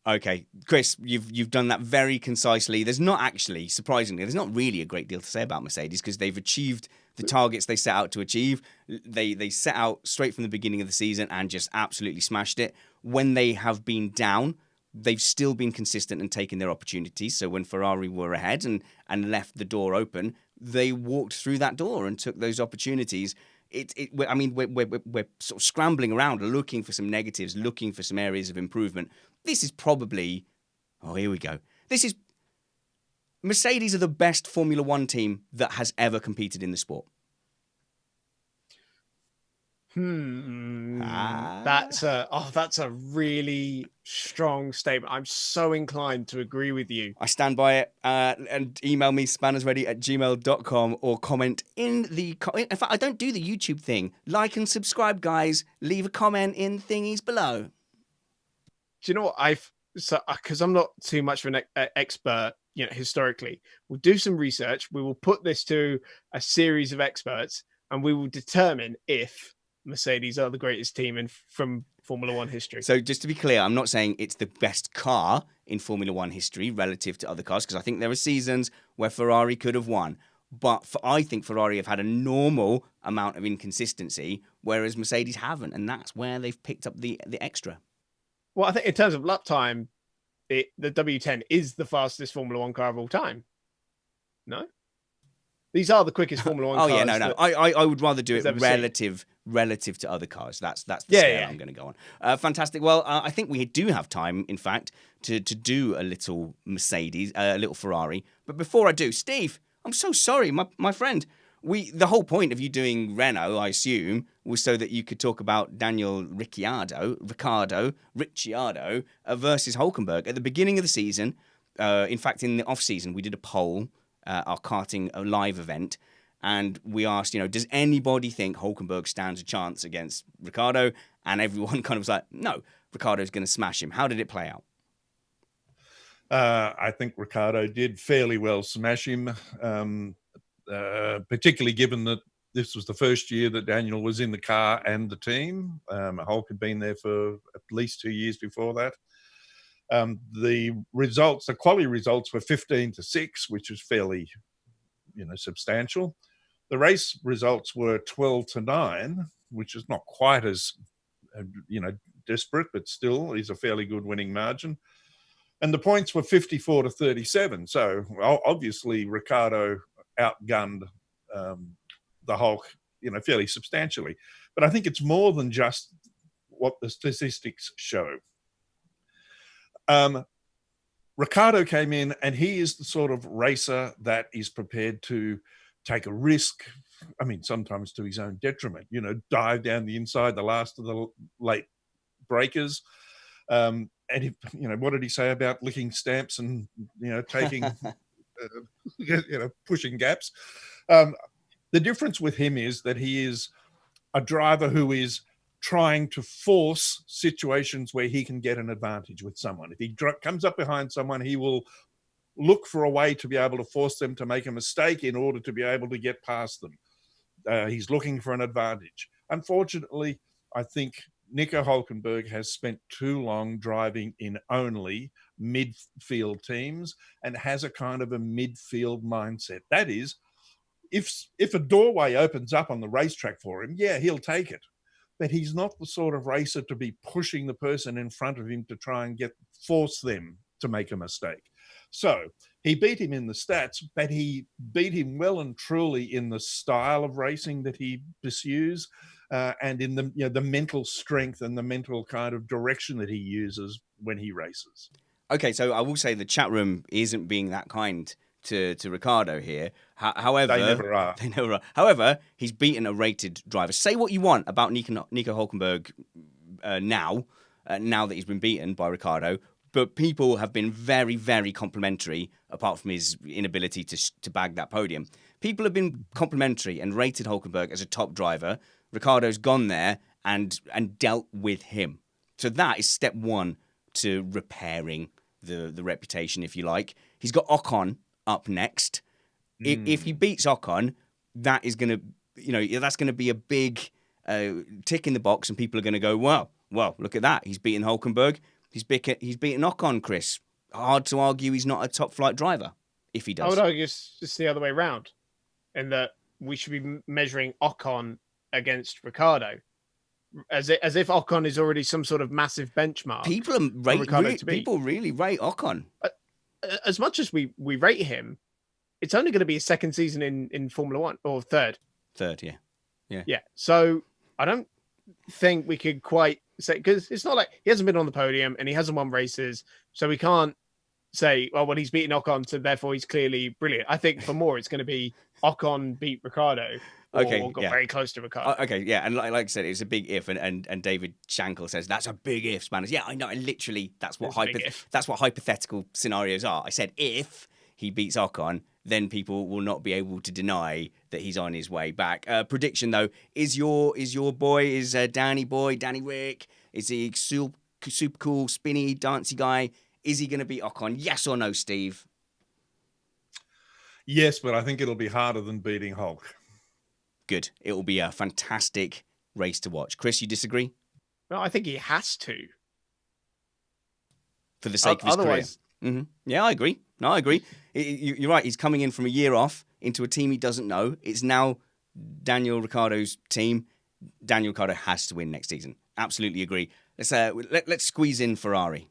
Okay, Chris, you've done that very concisely. There's not actually, surprisingly, there's not really a great deal to say about Mercedes because they've achieved the targets they set out to achieve. They set out straight from the beginning of the season and just absolutely smashed it. When they have been down, they've still been consistent and taken their opportunities. So when Ferrari were ahead and left the door open, they walked through that door and took those opportunities. I mean, we're sort of scrambling around, looking for some negatives, looking for some areas of improvement. This is probably, here we go. Mercedes are the best Formula One team that has ever competed in the sport. That's a really strong statement. I'm so inclined to agree with you. I stand by it. And email me spannersready@gmail.com or comment in the. In fact, I don't do the YouTube thing. Like and subscribe, guys. Leave a comment in thingies below. Do you know what because I'm not too much of an expert, historically. We'll do some research. We will put this to a series of experts, and we will determine if Mercedes are the greatest team from Formula One history. So just to be clear, I'm not saying it's the best car in Formula One history relative to other cars, because I think there are seasons where Ferrari could have won. But I think Ferrari have had a normal amount of inconsistency, whereas Mercedes haven't, and that's where they've picked up the extra. Well, I think in terms of lap time, the W10 is the fastest Formula One car of all time. No? These are the quickest Formula One cars. Oh, yeah, no. I would rather do it relative to other cars. That's the scale I'm going to go on. Fantastic. Well, I think we do have time, in fact, to do a little Mercedes, a little Ferrari. But before I do, Steve, I'm so sorry, my friend. The whole point of you doing Renault, I assume, was so that you could talk about Daniel Ricciardo versus Hulkenberg at the beginning of the season. In fact, in the off season, we did a poll, our karting live event, and we asked, does anybody think Hulkenberg stands a chance against Ricciardo? And everyone kind of was like, no, Ricciardo's going to smash him. How did it play out? I think Ricciardo did fairly well smash him. Particularly given that this was the first year that Daniel was in the car and the team. Hulk had been there for at least 2 years before that. The quality results were 15-6, which is fairly, substantial. The race results were 12-9, which is not quite as, desperate, but still is a fairly good winning margin. And the points were 54-37. So obviously Ricciardo outgunned the Hulk, fairly substantially. But I think it's more than just what the statistics show. Ricciardo came in, and he is the sort of racer that is prepared to take a risk. I mean, sometimes to his own detriment. Dive down the inside, the last of the late breakers. And what did he say about licking stamps and taking, pushing gaps? The difference with him is that he is a driver who is trying to force situations where he can get an advantage with someone. If he comes up behind someone, he will look for a way to be able to force them to make a mistake in order to be able to get past them. He's looking for an advantage. Unfortunately, I think Nico Hulkenberg has spent too long driving in only midfield teams and has a kind of a midfield mindset. That is, if a doorway opens up on the racetrack for him, yeah, he'll take it. But he's not the sort of racer to be pushing the person in front of him to try and force them to make a mistake. So he beat him in the stats, but he beat him well and truly in the style of racing that he pursues, and in the mental strength and the mental kind of direction that he uses when he races. Okay, so I will say the chat room isn't being that kind to Ricciardo here. However, they never are. However, he's beaten a rated driver. Say what you want about Nico Hulkenberg now that he's been beaten by Ricciardo, but people have been very, very complimentary, apart from his inability to bag that podium. People have been complimentary and rated Hulkenberg as a top driver. Ricciardo's gone there and dealt with him. So that is step one to repairing the reputation, if you like. He's got Ocon up next. If he beats Ocon, that is going to, that's going to be a big tick in the box, and people are going to go, well, look at that. He's beaten Hulkenberg. He's beaten Ocon, Chris. Hard to argue he's not a top flight driver if he does. I would argue it's just the other way around, in that we should be measuring Ocon against Ricciardo, as if Ocon is already some sort of massive benchmark. People really rate Ocon. As much as we rate him, it's only going to be his second season in Formula One, or third. Third, yeah. So I don't think we could quite say, because it's not like he hasn't been on the podium and he hasn't won races, so we can't say, well, he's beaten Ocon, so therefore he's clearly brilliant. I think for more, it's going to be Ocon beat Ricciardo, or got very close to Ricciardo. Okay, yeah, and like I said, it's a big if, and David Shankle says that's a big if, Spanish. Yeah, I know, and literally that's what hypothetical scenarios are. I said if he beats Ocon, then people will not be able to deny that he's on his way back. Prediction though, is your boy, Danny Rick, is he super cool, spinny, dancey guy? Is he going to beat Ocon? Yes or no, Steve? Yes, but I think it'll be harder than beating Hulk. Good. It will be a fantastic race to watch. Chris, you disagree? No, I think he has to. For the sake of his career. Mm-hmm. Yeah, I agree. No, I agree. You're right. He's coming in from a year off into a team he doesn't know. It's now Daniel Ricciardo's team. Daniel Ricciardo has to win next season. Absolutely agree. Let's squeeze in Ferrari.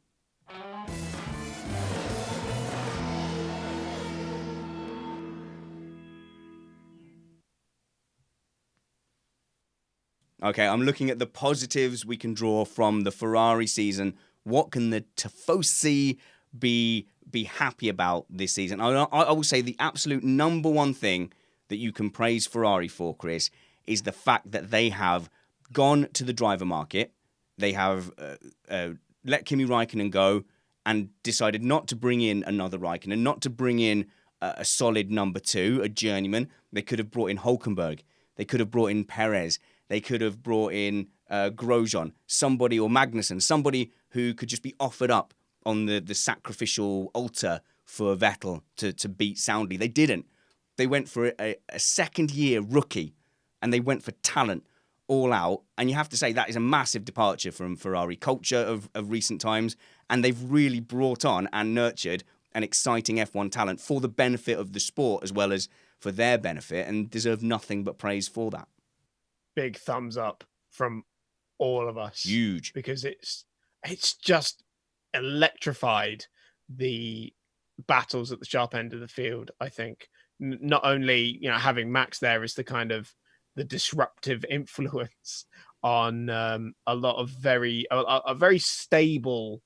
Okay, I'm looking at the positives we can draw from the Ferrari season. What can the Tifosi be happy about this season? I will say the absolute number one thing that you can praise Ferrari for, Chris, is the fact that they have gone to the driver market. They have let Kimi Raikkonen go and decided not to bring in another Raikkonen, not to bring in a solid number two, a journeyman. They could have brought in Hülkenberg. They could have brought in Perez. They could have brought in Grosjean, somebody, or Magnussen, somebody who could just be offered up on the sacrificial altar for Vettel to beat soundly. They didn't. They went for a second-year rookie, and they went for talent all out. And you have to say that is a massive departure from Ferrari culture of recent times. And they've really brought on and nurtured an exciting F1 talent for the benefit of the sport as well as for their benefit, and deserve nothing but praise for that. Big thumbs up from all of us. Huge. Because it's just electrified the battles at the sharp end of the field, I think. Not only, having Max there is the kind of the disruptive influence on a lot of a very stable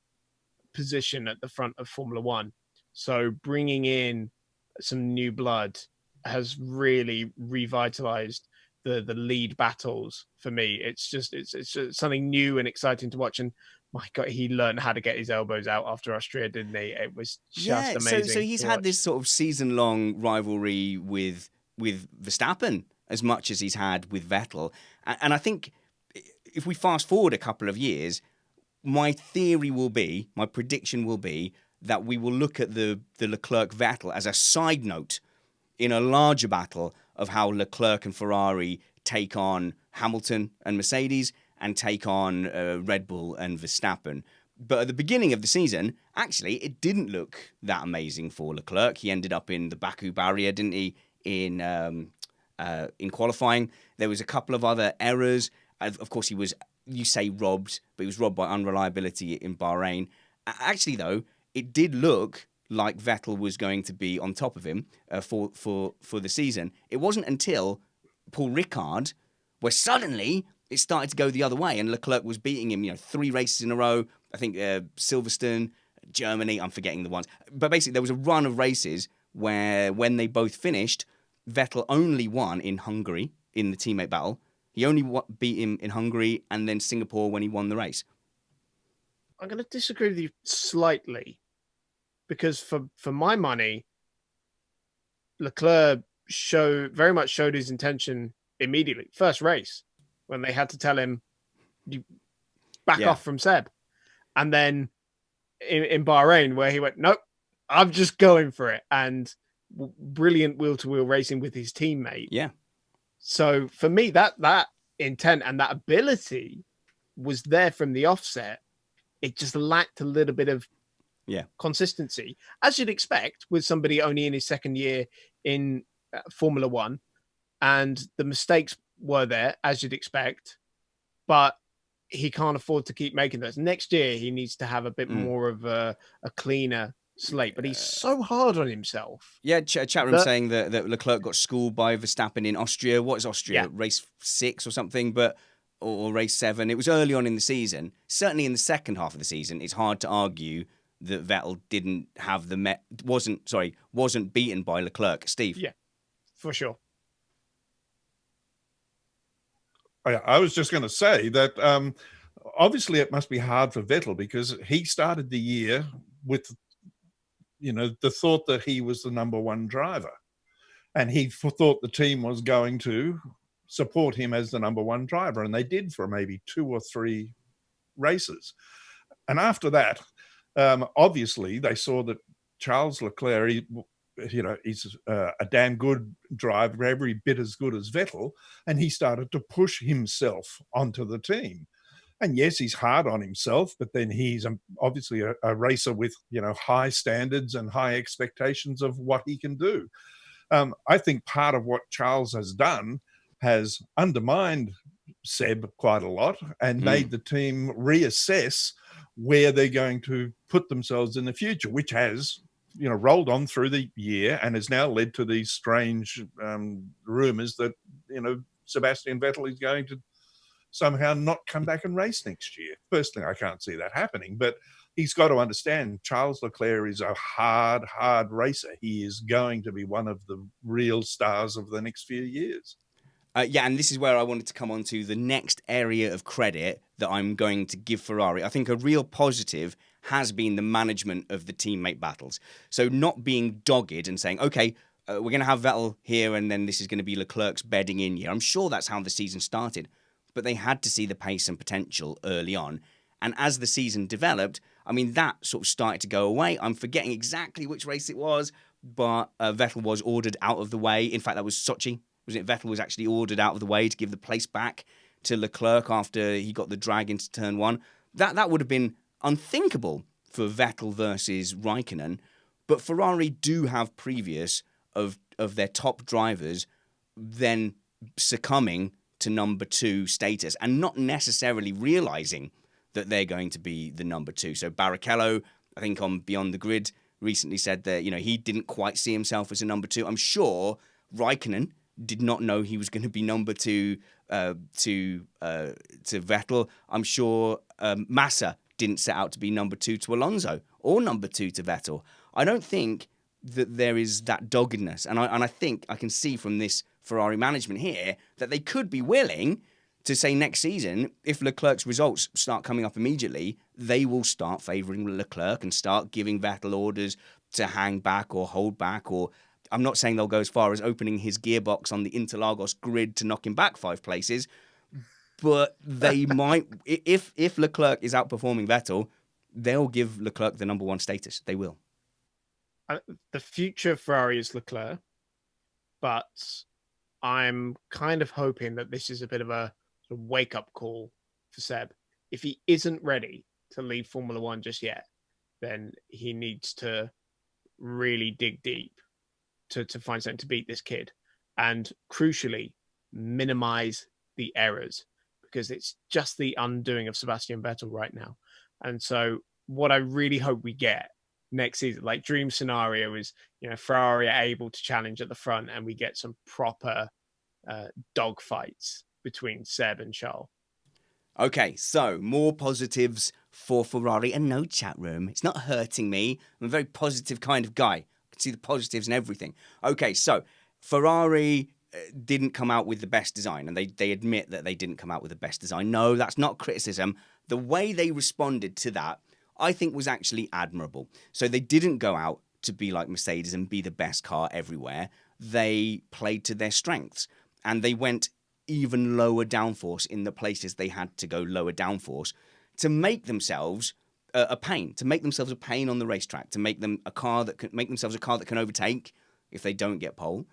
position at the front of Formula One. So bringing in some new blood has really revitalized the lead battles for me. It's just something new and exciting to watch. And my God, he learned how to get his elbows out after Austria, didn't he? It was just amazing. So he's had this sort of season-long rivalry with Verstappen as much as he's had with Vettel. And I think if we fast forward a couple of years, my prediction will be that we will look at the Leclerc-Vettel as a side note in a larger battle of how Leclerc and Ferrari take on Hamilton and Mercedes and take on Red Bull and Verstappen. But at the beginning of the season, actually, it didn't look that amazing for Leclerc. He ended up in the Baku barrier, didn't he, in qualifying. There was a couple of other errors. Of course, he was, you say robbed, but he was robbed by unreliability in Bahrain. Actually, though, it did look like Vettel was going to be on top of him for the season. It wasn't until Paul Ricard where suddenly it started to go the other way, and Leclerc was beating him, 3 races in a row. I think Silverstone, Germany, I'm forgetting the ones. But basically, there was a run of races where when they both finished, Vettel only won in Hungary in the teammate battle. He only beat him in Hungary and then Singapore when he won the race. I'm going to disagree with you slightly. Because for my money, Leclerc very much showed his intention immediately. First race, when they had to tell him, you back off from Seb. And then in Bahrain, where he went, nope, I'm just going for it. And brilliant wheel-to-wheel racing with his teammate. Yeah. So for me, that intent and that ability was there from the offset. It just lacked a little bit of consistency, as you'd expect with somebody only in his second year in Formula One. And the mistakes were there, as you'd expect, but he can't afford to keep making those. Next year, he needs to have a bit more of a cleaner slate, but he's so hard on himself. Yeah, chat room saying that Leclerc got schooled by Verstappen in Austria. What is Austria? Race 6 or something, or race 7. It was early on in the season. Certainly in the second half of the season, it's hard to argue that Vettel didn't have wasn't beaten by Leclerc. Steve? Yeah, for sure. I was just going to say that obviously it must be hard for Vettel because he started the year with, the thought that he was the number one driver. And he thought the team was going to support him as the number one driver. And they did for maybe 2 or 3 races. And after that, obviously they saw that Charles Leclerc, he's a damn good driver, every bit as good as Vettel. And he started to push himself onto the team. And yes, he's hard on himself, but then he's obviously a racer with, high standards and high expectations of what he can do. I think part of what Charles has done has undermined Seb quite a lot and made the team reassess where they're going to put themselves in the future, which has, rolled on through the year and has now led to these strange rumors that, Sebastian Vettel is going to somehow not come back and race next year. Personally, I can't see that happening, but he's got to understand Charles Leclerc is a hard racer. He is going to be one of the real stars of the next few years. And this is where I wanted to come on to the next area of credit that I'm going to give Ferrari. I think a real positive has been the management of the teammate battles. So not being dogged and saying, okay, we're going to have Vettel here and then this is going to be Leclerc's bedding in year. I'm sure that's how the season started. But they had to see the pace and potential early on. And as the season developed, that sort of started to go away. I'm forgetting exactly which race it was, but Vettel was ordered out of the way. In fact, that was Sochi. Was it Vettel was actually ordered out of the way to give the place back to Leclerc after he got the drag into turn 1? That would have been unthinkable for Vettel versus Raikkonen. But Ferrari do have previous of their top drivers then succumbing to number 2 status and not necessarily realizing that they're going to be the number 2. So Barrichello, I think on Beyond the Grid, recently said that, he didn't quite see himself as a number 2. I'm sure Raikkonen did not know he was going to be number 2 to Vettel. I'm sure Massa didn't set out to be number 2 to Alonso or number 2 to Vettel. I don't think that there is that doggedness. And I think I can see from this Ferrari management here that they could be willing to say next season, if Leclerc's results start coming up immediately, they will start favouring Leclerc and start giving Vettel orders to hang back or hold back. Or I'm not saying they'll go as far as opening his gearbox on the Interlagos grid to knock him back 5 places, but they might. If Leclerc is outperforming Vettel, they'll give Leclerc the number 1 status. They will. The future of Ferrari is Leclerc, but I'm kind of hoping that this is a bit of a wake-up call for Seb. If he isn't ready to leave Formula One just yet, then he needs to really dig deep to find something to beat this kid. And crucially, minimize the errors, because it's just the undoing of Sebastian Vettel right now. And so what I really hope we get next season, like dream scenario, is, Ferrari are able to challenge at the front and we get some proper dog fights between Seb and Charles. Okay, so more positives for Ferrari and no chat room. It's not hurting me. I'm a very positive kind of guy. I can see the positives in everything. Okay, so Ferrari didn't come out with the best design, and they admit that they didn't come out with the best design. No, that's not criticism. The way they responded to that, I think, was actually admirable. So they didn't go out to be like Mercedes and be the best car everywhere. They played to their strengths, and they went even lower downforce in the places they had to go lower downforce to make themselves a pain on the racetrack, to make them a car that can make themselves a car that can overtake if they don't get pole,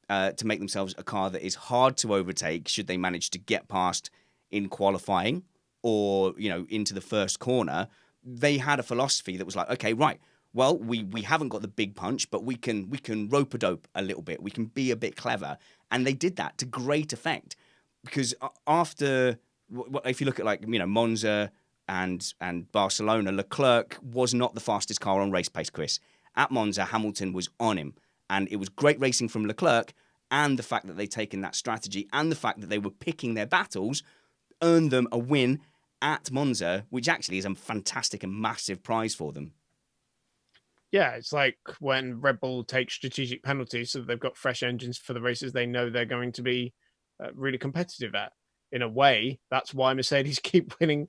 to make themselves a car that is hard to overtake should they manage to get past in qualifying or, into the first corner. They had a philosophy that was like, okay, right, well, we haven't got the big punch, but we can rope-a-dope a little bit. We can be a bit clever. And they did that to great effect. Because after, if you look at Monza and Barcelona, Leclerc was not the fastest car on race pace, Chris. At Monza, Hamilton was on him. And it was great racing from Leclerc, and the fact that they'd taken that strategy and the fact that they were picking their battles earned them a win at Monza, which actually is a fantastic and massive prize for them. Yeah, it's like when Red Bull takes strategic penalties, so they've got fresh engines for the races they know they're going to be really competitive at. In a way, that's why Mercedes keep winning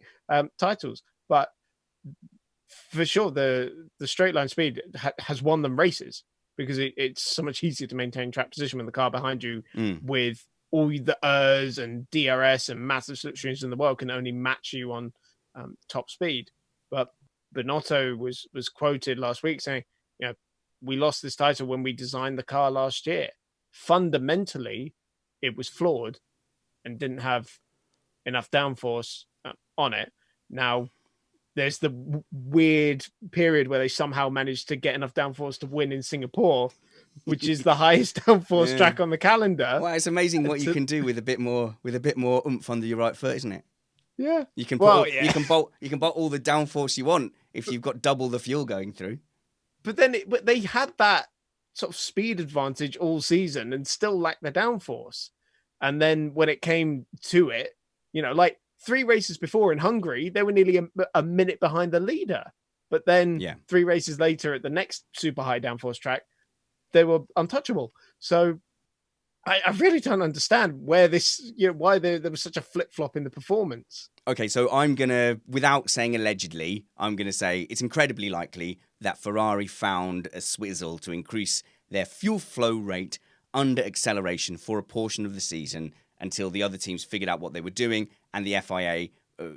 titles. But for sure, the straight line speed has won them races because it's so much easier to maintain track position when the car behind you with all the ERS and DRS and massive slipstreams in the world can only match you on top speed. But Binotto was quoted last week saying, you know, we lost this title when we designed the car last year. Fundamentally, it was flawed and didn't have enough downforce on it. Now, there's the weird period where they somehow managed to get enough downforce to win in Singapore, which is the highest downforce track on the calendar. Well, it's amazing what you can do with a bit more oomph under your right foot, isn't it? Yeah. You can you can bolt all the downforce you want if you've got double the fuel going through. But then but they had that sort of speed advantage all season and still lacked the downforce. And then when it came to it, you know, like 3 races before in Hungary, they were nearly a minute behind the leader. But then 3 races later at the next super high downforce track, they were untouchable. So I really don't understand where this, you know, why there was such a flip-flop in the performance. Okay, so I'm going to, without saying allegedly, I'm going to say it's incredibly likely that Ferrari found a swizzle to increase their fuel flow rate under acceleration for a portion of the season until the other teams figured out what they were doing and the FIA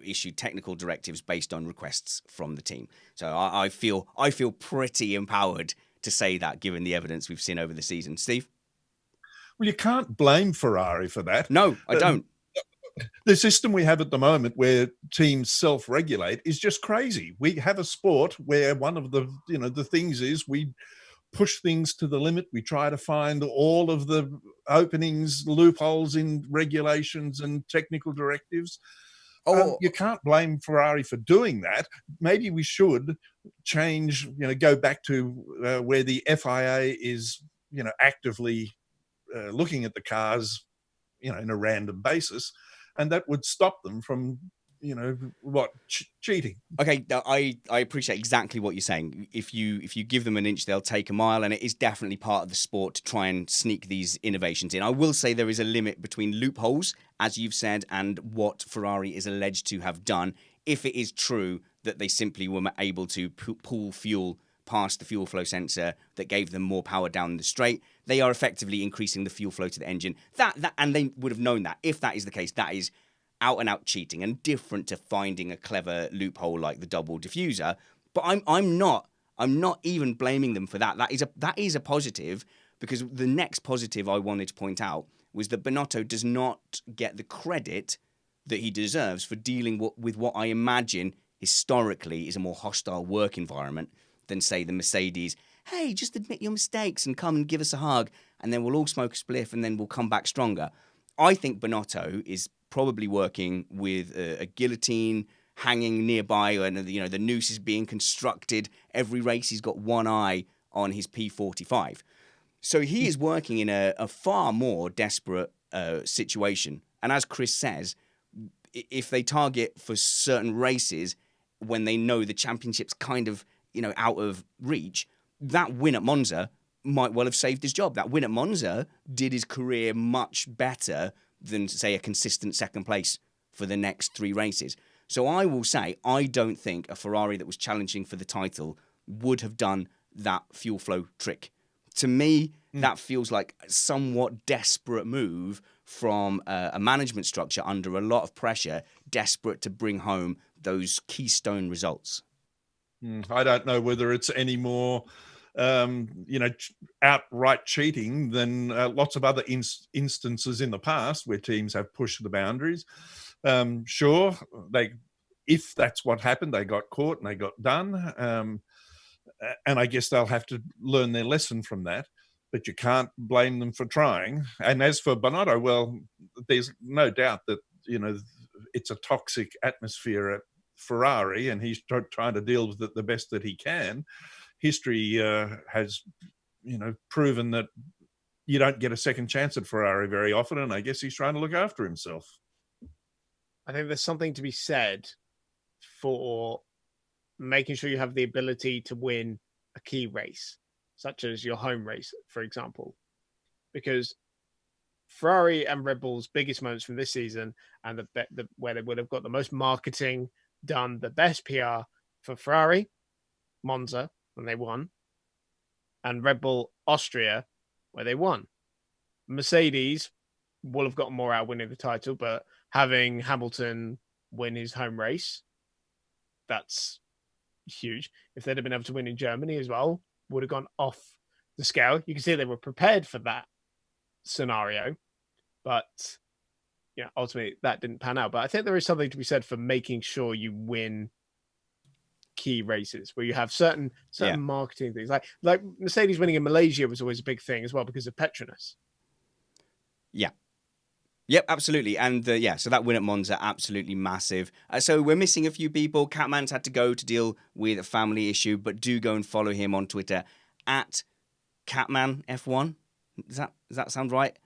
issued technical directives based on requests from the team. So I feel pretty empowered to say that, given the evidence we've seen over the season. Steve? Well, you can't blame Ferrari for that. No, I don't. The system we have at the moment where teams self-regulate is just crazy. We have a sport where one of the, you know, the things is we push things to the limit. We try to find all of the openings, loopholes in regulations and technical directives. You can't blame Ferrari for doing that. Maybe we should change, you know, go back to where the FIA is, you know, actively looking at the cars, you know, in a random basis, and that would stop them from, you know, cheating. Okay, I appreciate exactly what you're saying. If you give them an inch, they'll take a mile, and it is definitely part of the sport to try and sneak these innovations in. I will say there is a limit between loopholes, as you've said, and what Ferrari is alleged to have done. If it is true that they simply were able to pull fuel past the fuel flow sensor that gave them more power down the straight, they are effectively increasing the fuel flow to the engine. And they would have known that. If that is the case, that is out and out cheating and different to finding a clever loophole like the double diffuser. But I'm not even blaming them for that. That is a positive, because the next positive I wanted to point out was that Binotto does not get the credit that he deserves for dealing with what I imagine historically is a more hostile work environment than, say, the Mercedes. Hey, just admit your mistakes and come and give us a hug, and then we'll all smoke a spliff, and then we'll come back stronger. I think Binotto is probably working with a guillotine hanging nearby, and, you know, the noose is being constructed. Every race he's got one eye on his P45. So he is working in a far more desperate situation. And as Chris says, if they target for certain races when they know the championship's kind of, you know, out of reach, that win at Monza might well have saved his job. That win at Monza did his career much better than, say, a consistent second place for the next 3 races. So I will say, I don't think a Ferrari that was challenging for the title would have done that fuel flow trick. To me, that feels like a somewhat desperate move from a management structure under a lot of pressure, desperate to bring home those keystone results. I don't know whether it's any more, you know, outright cheating than lots of other instances in the past where teams have pushed the boundaries. Sure, if that's what happened, they got caught and they got done. And I guess they'll have to learn their lesson from that. But you can't blame them for trying. And as for Binotto, well, there's no doubt that, you know, it's a toxic atmosphere at Ferrari, and he's trying to deal with it the best that he can. History has, you know, proven that you don't get a second chance at Ferrari very often, and I guess he's trying to look after himself. I think there's something to be said for making sure you have the ability to win a key race, such as your home race, for example, because Ferrari and Red Bull's biggest moments from this season, and where they would have got the most marketing done, the best PR for Ferrari, Monza, when they won, and Red Bull Austria, where they won. Mercedes will have gotten more out winning the title, but having Hamilton win his home race, that's huge. If they'd have been able to win in Germany as well, would have gone off the scale. You can see they were prepared for that scenario, but ultimately that didn't pan out. But I think there is something to be said for making sure you win key races where you have certain marketing things, like Mercedes winning in Malaysia was always a big thing as well because of Petronas. Yep, absolutely. And so that win at Monza, absolutely massive. So we're missing a few people. Catman's had to go to deal with a family issue, but do go and follow him on Twitter at CatmanF1. Does that sound right?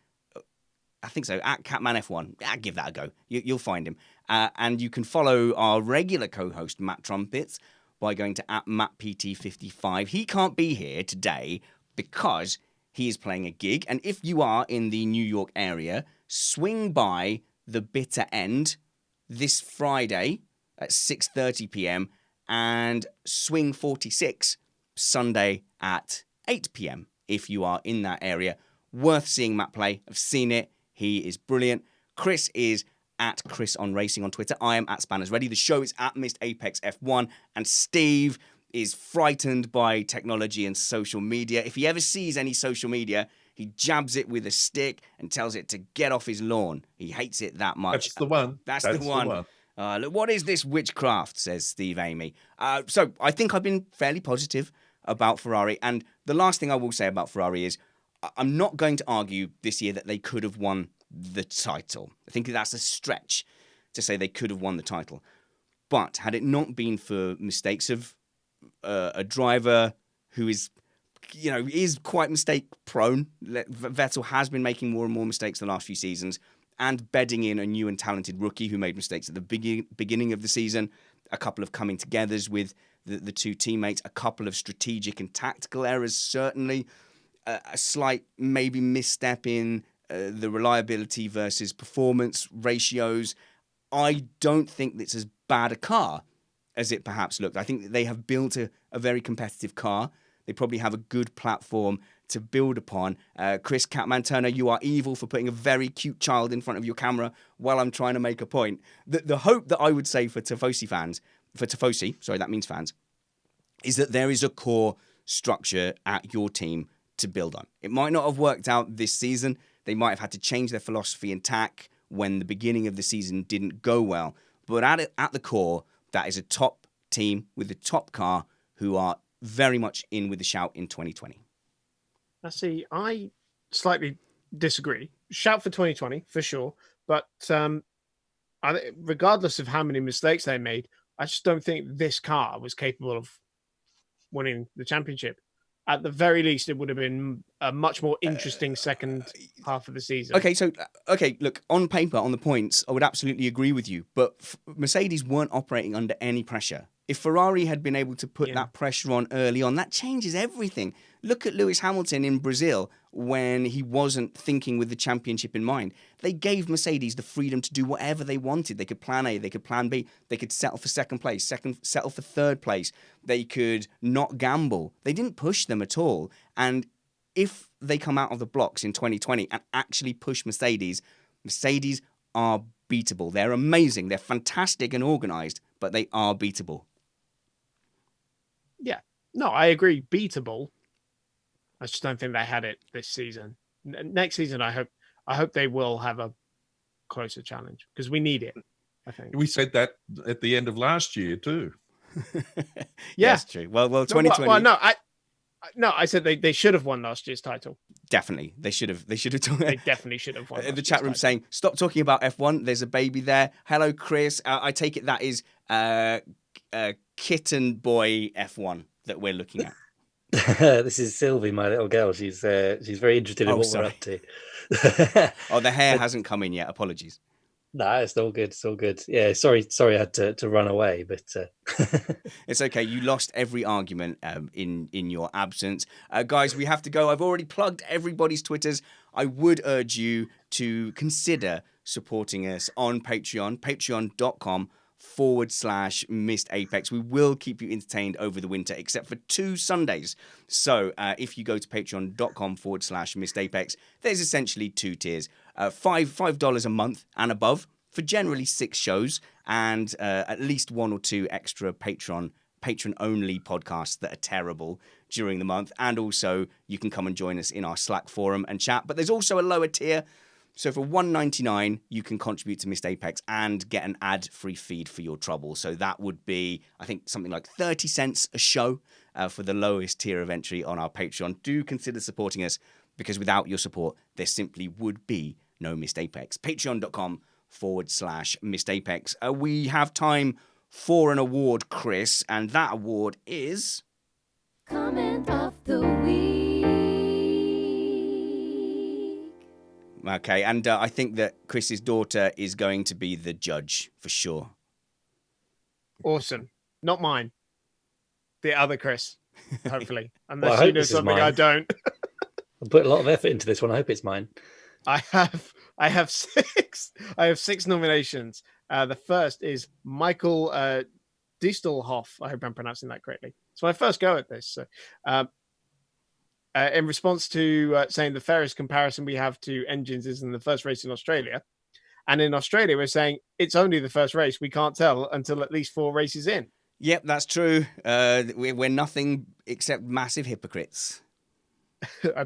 I think so. At CatmanF1. Give that a go. You'll find him. And you can follow our regular co-host, Matt Trumpets, by going to at MattPT55. He can't be here today because he is playing a gig. And if you are in the New York area, swing by the Bitter End this Friday at 6:30 p.m. and Swing 46 Sunday at 8 p.m. if you are in that area. Worth seeing Matt play. I've seen it. He is brilliant. Chris is at Chris on Racing on Twitter. I am at Spanners Ready. The show is at Missed Apex F1. And Steve is frightened by technology and social media. If he ever sees any social media, he jabs it with a stick and tells it to get off his lawn. He hates it that much. That's the one. That's the one. Look, what is this witchcraft, says Steve Amy. So I think I've been fairly positive about Ferrari. And the last thing I will say about Ferrari is I'm not going to argue this year that they could have won the title. I think that's a stretch to say they could have won the title. But had it not been for mistakes of a driver who is quite mistake prone. Vettel has been making more and more mistakes the last few seasons, and bedding in a new and talented rookie who made mistakes at the beginning of the season, a couple of coming togethers with the two teammates, a couple of strategic and tactical errors, certainly a slight maybe misstep in the reliability versus performance ratios. I don't think it's as bad a car as it perhaps looked. I think they have built a very competitive car. They probably have a good platform to build upon. Chris Catman Turner, you are evil for putting a very cute child in front of your camera while I'm trying to make a point. The hope that I would say for Tifosi fans, that means fans, is that there is a core structure at your team to build on. It might not have worked out this season. They might have had to change their philosophy and tack when the beginning of the season didn't go well. But at the core, that is a top team with a top car who are very much in with the shout in 2020. See, I slightly disagree. Shout for 2020 for sure, but regardless of how many mistakes they made, I just don't think this car was capable of winning the championship. At the very least, it would have been a much more interesting second half of the season. Okay, look, on paper, on the points, I would absolutely agree with you, but Mercedes weren't operating under any pressure. If Ferrari had been able to put that pressure on early on, that changes everything. Look at Lewis Hamilton in Brazil when he wasn't thinking with the championship in mind. They gave Mercedes the freedom to do whatever they wanted. They could plan A, they could plan B, they could settle for second place, settle for third place. They could not gamble. They didn't push them at all. And if they come out of the blocks in 2020 and actually push Mercedes are beatable. They're amazing. They're fantastic and organized, but they are beatable. Yeah, no, I agree. Beatable. I just don't think they had it this season. Next season, I hope they will have a closer challenge because we need it. I think we said that at the end of last year too. Yeah, that's true. Well, 2020. I said they should have won last year's title. Definitely, they should have. They definitely should have won. The chat room saying, "Stop talking about F1." There's a baby there. Hello, Chris. I take it that is kitten boy F1 that we're looking at. This is Sylvie, my little girl. She's very interested in what we're up to. The hair hasn't come in yet. Apologies. No, it's all good. It's all good. Yeah, sorry, I had to run away, but It's okay. You lost every argument in your absence. Guys, we have to go. I've already plugged everybody's Twitters. I would urge you to consider supporting us on Patreon, patreon.com/Missed Apex. We will keep you entertained over the winter, except for 2 Sundays. So if you go to patreon.com/Missed Apex, there's essentially 2 tiers. $5 a month and above for generally 6 shows and at least 1 or 2 extra patron-only podcasts that are terrible during the month. And also, you can come and join us in our Slack forum and chat. But there's also a lower tier. So for $1.99, you can contribute to Missed Apex and get an ad-free feed for your trouble. So that would be, I think, something like 30 cents a show for the lowest tier of entry on our Patreon. Do consider supporting us, because without your support, there simply would be no Missed Apex. Patreon.com/Missed Apex. We have time for an award, Chris, and that award is... Comment of the week. Okay, and I think that Chris's daughter is going to be the judge for sure. Awesome. Not mine. The other Chris, hopefully. Well, Unless I you hope know this is something mine. I don't. I put a lot of effort into this one. I hope it's mine. I have 6. I have 6 nominations. The first is Michael Diestelhoff. I hope I'm pronouncing that correctly. It's my first go at this. So, in response to saying the fairest comparison we have to engines is in the first race in Australia. And in Australia, we're saying it's only the first race. We can't tell until at least 4 races in. Yep, that's true. We're nothing except massive hypocrites.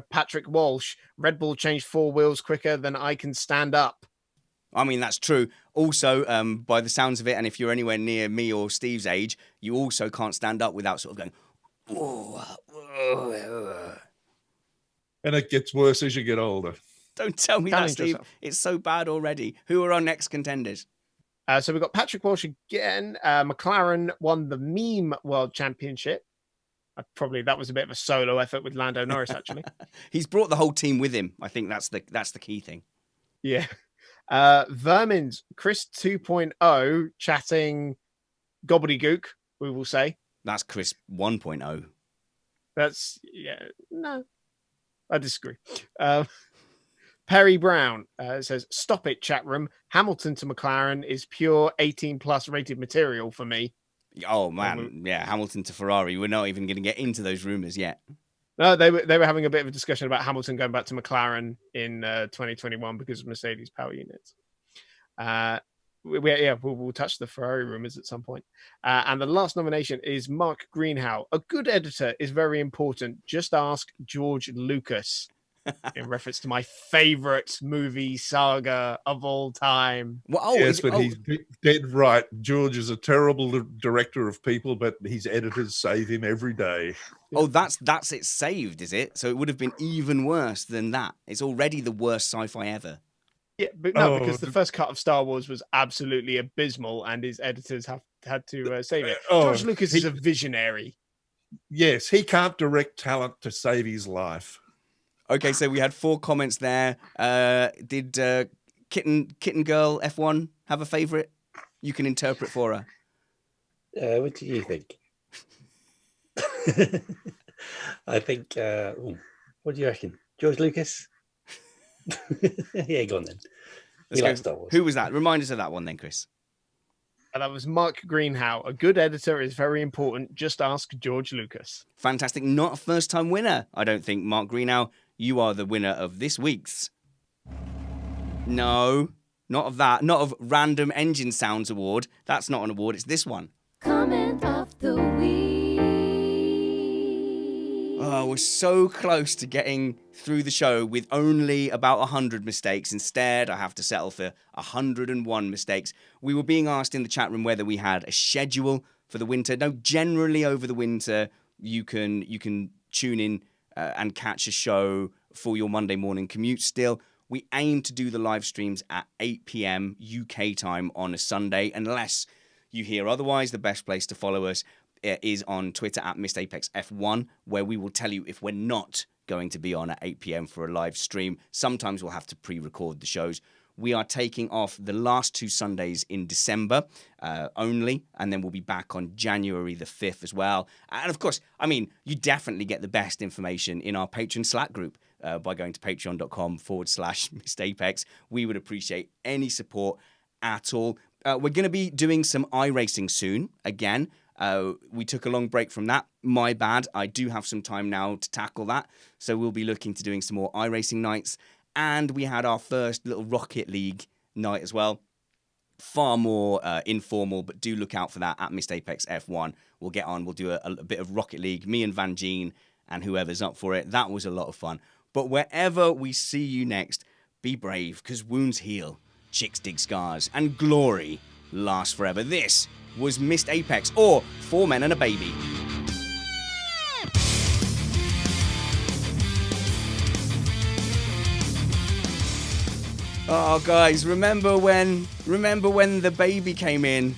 Patrick Walsh, Red Bull changed 4 wheels quicker than I can stand up. I mean, that's true. Also, by the sounds of it, and if you're anywhere near me or Steve's age, you also can't stand up without sort of going, oh. And it gets worse as you get older. Don't tell me Challenge that, Steve. yourself. It's so bad already. Who are our next contenders? So we've got Patrick Walsh again. McLaren won the Meme World Championship. That was a bit of a solo effort with Lando Norris, actually. He's brought the whole team with him. I think that's the key thing. Yeah. Vermin's Chris 2.0 chatting gobbledygook, we will say. That's Chris 1.0. No, I disagree. Perry Brown says, stop it, chat room. Hamilton to McLaren is pure 18 plus rated material for me. Oh, man. Yeah, Hamilton to Ferrari. We're not even going to get into those rumours yet. No, they were having a bit of a discussion about Hamilton going back to McLaren in 2021 because of Mercedes power units. We'll touch the Ferrari rumors at some point. And the last nomination is Mark Greenhow. A good editor is very important. Just ask George Lucas. In reference to my favorite movie saga of all time. Well, Yes, but he's dead right. George is a terrible director of people, but his editors save him every day. Oh, that's it saved, is it? So it would have been even worse than that. It's already the worst sci-fi ever. Yeah, but no, because the first cut of Star Wars was absolutely abysmal, and his editors had to save it. George Lucas is a visionary. Yes, he can't direct talent to save his life. Okay, so we had 4 comments there. Did Kitten Girl F1 have a favourite? You can interpret for her. What do you think? I think. What do you reckon, George Lucas? Yeah, go on then. He likes Star Wars. Who was that? Remind us of that one then, Chris. And that was Mark Greenhow. A good editor is very important. Just ask George Lucas. Fantastic. Not a first-time winner, I don't think, Mark Greenhow. You are the winner of this week's... No, not of that. Not of Random Engine Sounds Award. That's not an award. It's this one. Comment of the week. Oh, we're so close to getting through the show with only about 100 mistakes. Instead, I have to settle for 101 mistakes. We were being asked in the chat room whether we had a schedule for the winter. No, generally over the winter, you can tune in and catch a show for your Monday morning commute still. We aim to do the live streams at 8 p.m. UK time on a Sunday, unless you hear otherwise. The best place to follow us is on Twitter at MissedApexF1, where we will tell you if we're not going to be on at 8 p.m. for a live stream. Sometimes we'll have to pre-record the shows. we are taking off the last 2 Sundays in December only, and then we'll be back on January the 5th as well. And of course, I mean, you definitely get the best information in our Patreon Slack group by going to patreon.com/MissedApex. We would appreciate any support at all. We're going to be doing some iRacing soon again. We took a long break from that. My bad. I do have some time now to tackle that. So we'll be looking to doing some more iRacing nights. And we had our first little Rocket League night as well. Far more informal, but do look out for that at Missed Apex F1. We'll get on. We'll do a bit of Rocket League, me and Van Gene and whoever's up for it. That was a lot of fun. But wherever we see you next, be brave, because wounds heal, chicks dig scars, and glory lasts forever. This was Missed Apex, or 4 Men and a Baby. Oh, guys, remember when the baby came in?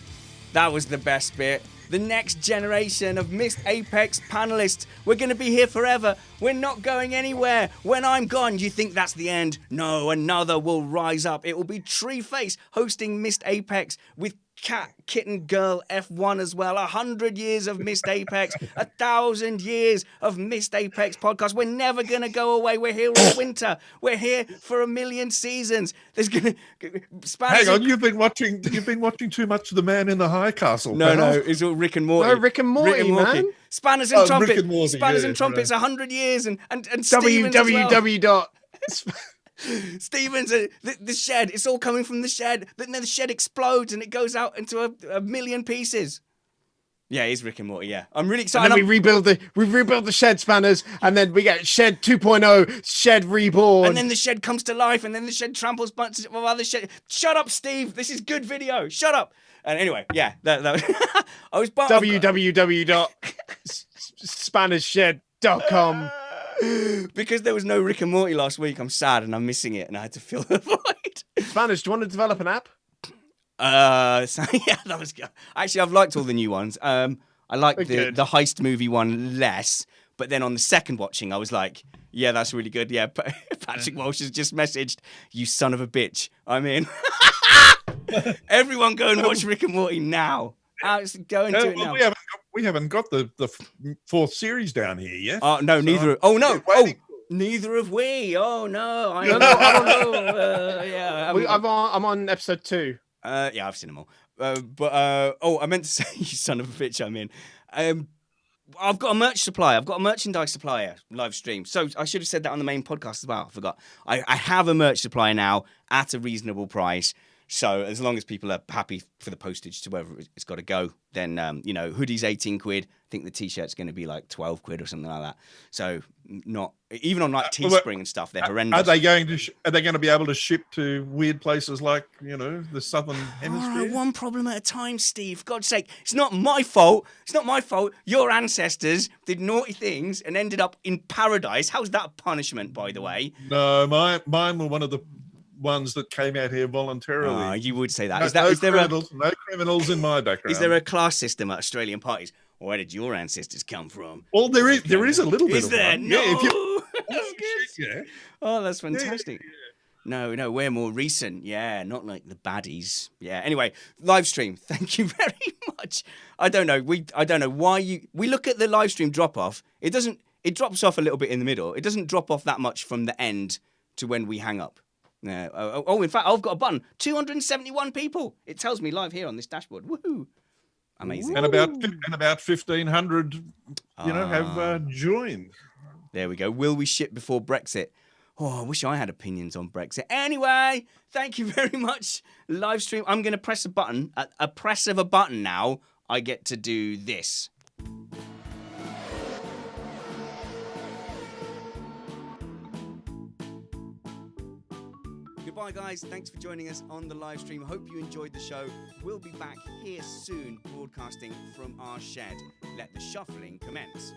That was the best bit. The next generation of Missed Apex panelists. We're going to be here forever. We're not going anywhere. When I'm gone, you think that's the end? No, another will rise up. It will be Treeface hosting Missed Apex with Cat, Kitten, Girl, F1 as well. 100 years of Missed Apex. 1,000 years of Missed Apex podcast. We're never going to go away. We're here all winter. We're here for 1,000,000 seasons. There's going to... Hang on, you've been watching too much of The Man in the High Castle. No, pal. it's all Rick and Morty. No, Rick and Morty, man. Spanners and Trumpets. Rick and Morty, Spanners yeah, and Trumpets, right. 100 years, and Stevens as well. www. Stevens, the shed. It's all coming from the shed. Then the shed explodes and it goes out into a 1,000,000 pieces. Yeah, it's Rick and Morty. Yeah, I'm really excited. And then we rebuild the shed spanners, and then we get shed 2.0, shed reborn, and then the shed comes to life, and then the shed tramples bunches of other shed. Shut up, Steve. This is good video. Shut up. And anyway, yeah, that I was www.spannershed.com. Because there was no Rick and Morty last week. I'm sad and I'm missing it, and I had to fill the void. Spanners, do you want to develop an app? So yeah, that was good. Actually, I've liked all the new ones. I like the heist movie one less, but then on the second watching, I was like, yeah, that's really good. Yeah, Patrick Walsh has just messaged, you son of a bitch, I'm in. Everyone go and watch Rick and Morty now. Go and do it now. We haven't got the 4th series down here yet. Oh no, neither. Oh no. Oh, neither have we. Oh no. I don't know. Yeah. I'm on episode 2. Yeah, I've seen them all. I meant to say, you son of a bitch, I'm in. I've got a merch supplier. I've got a merchandise supplier live stream. So I should have said that on the main podcast as well. I forgot. I have a merch supplier now at a reasonable price. So as long as people are happy for the postage to wherever it's got to go, then, hoodies 18 quid. I think the T-shirt's going to be like 12 quid or something like that. So not even on like Teespring and stuff, they're horrendous. Are they going to be able to ship to weird places like, the Southern Hemisphere? One problem at a time, Steve. For God's sake, it's not my fault. It's not my fault. Your ancestors did naughty things and ended up in paradise. How's that punishment, by the way? No, mine were one of the ones that came out here voluntarily. You would say that. No, Is there no criminals in my background. Is there a class system at Australian parties? Where did your ancestors come from? Well, there is a little bit is of there? one. No. Yeah, That's good. Yeah. Oh, that's fantastic. Yeah. No, we're more recent. Yeah, not like the baddies. Yeah. Anyway, live stream. Thank you very much. I don't know why we look at the live stream drop off. It drops off a little bit in the middle. It doesn't drop off that much from the end to when we hang up. In fact, I've got a button. 271 people. It tells me live here on this dashboard. Woohoo! Amazing. And about 1,500, have joined. There we go. Will we ship before Brexit? Oh, I wish I had opinions on Brexit. Anyway, thank you very much, live stream. I'm going to press a button. At a press of a button now, I get to do this. Goodbye, guys. Thanks for joining us on the live stream. Hope you enjoyed the show. We'll be back here soon, broadcasting from our shed. Let the shuffling commence.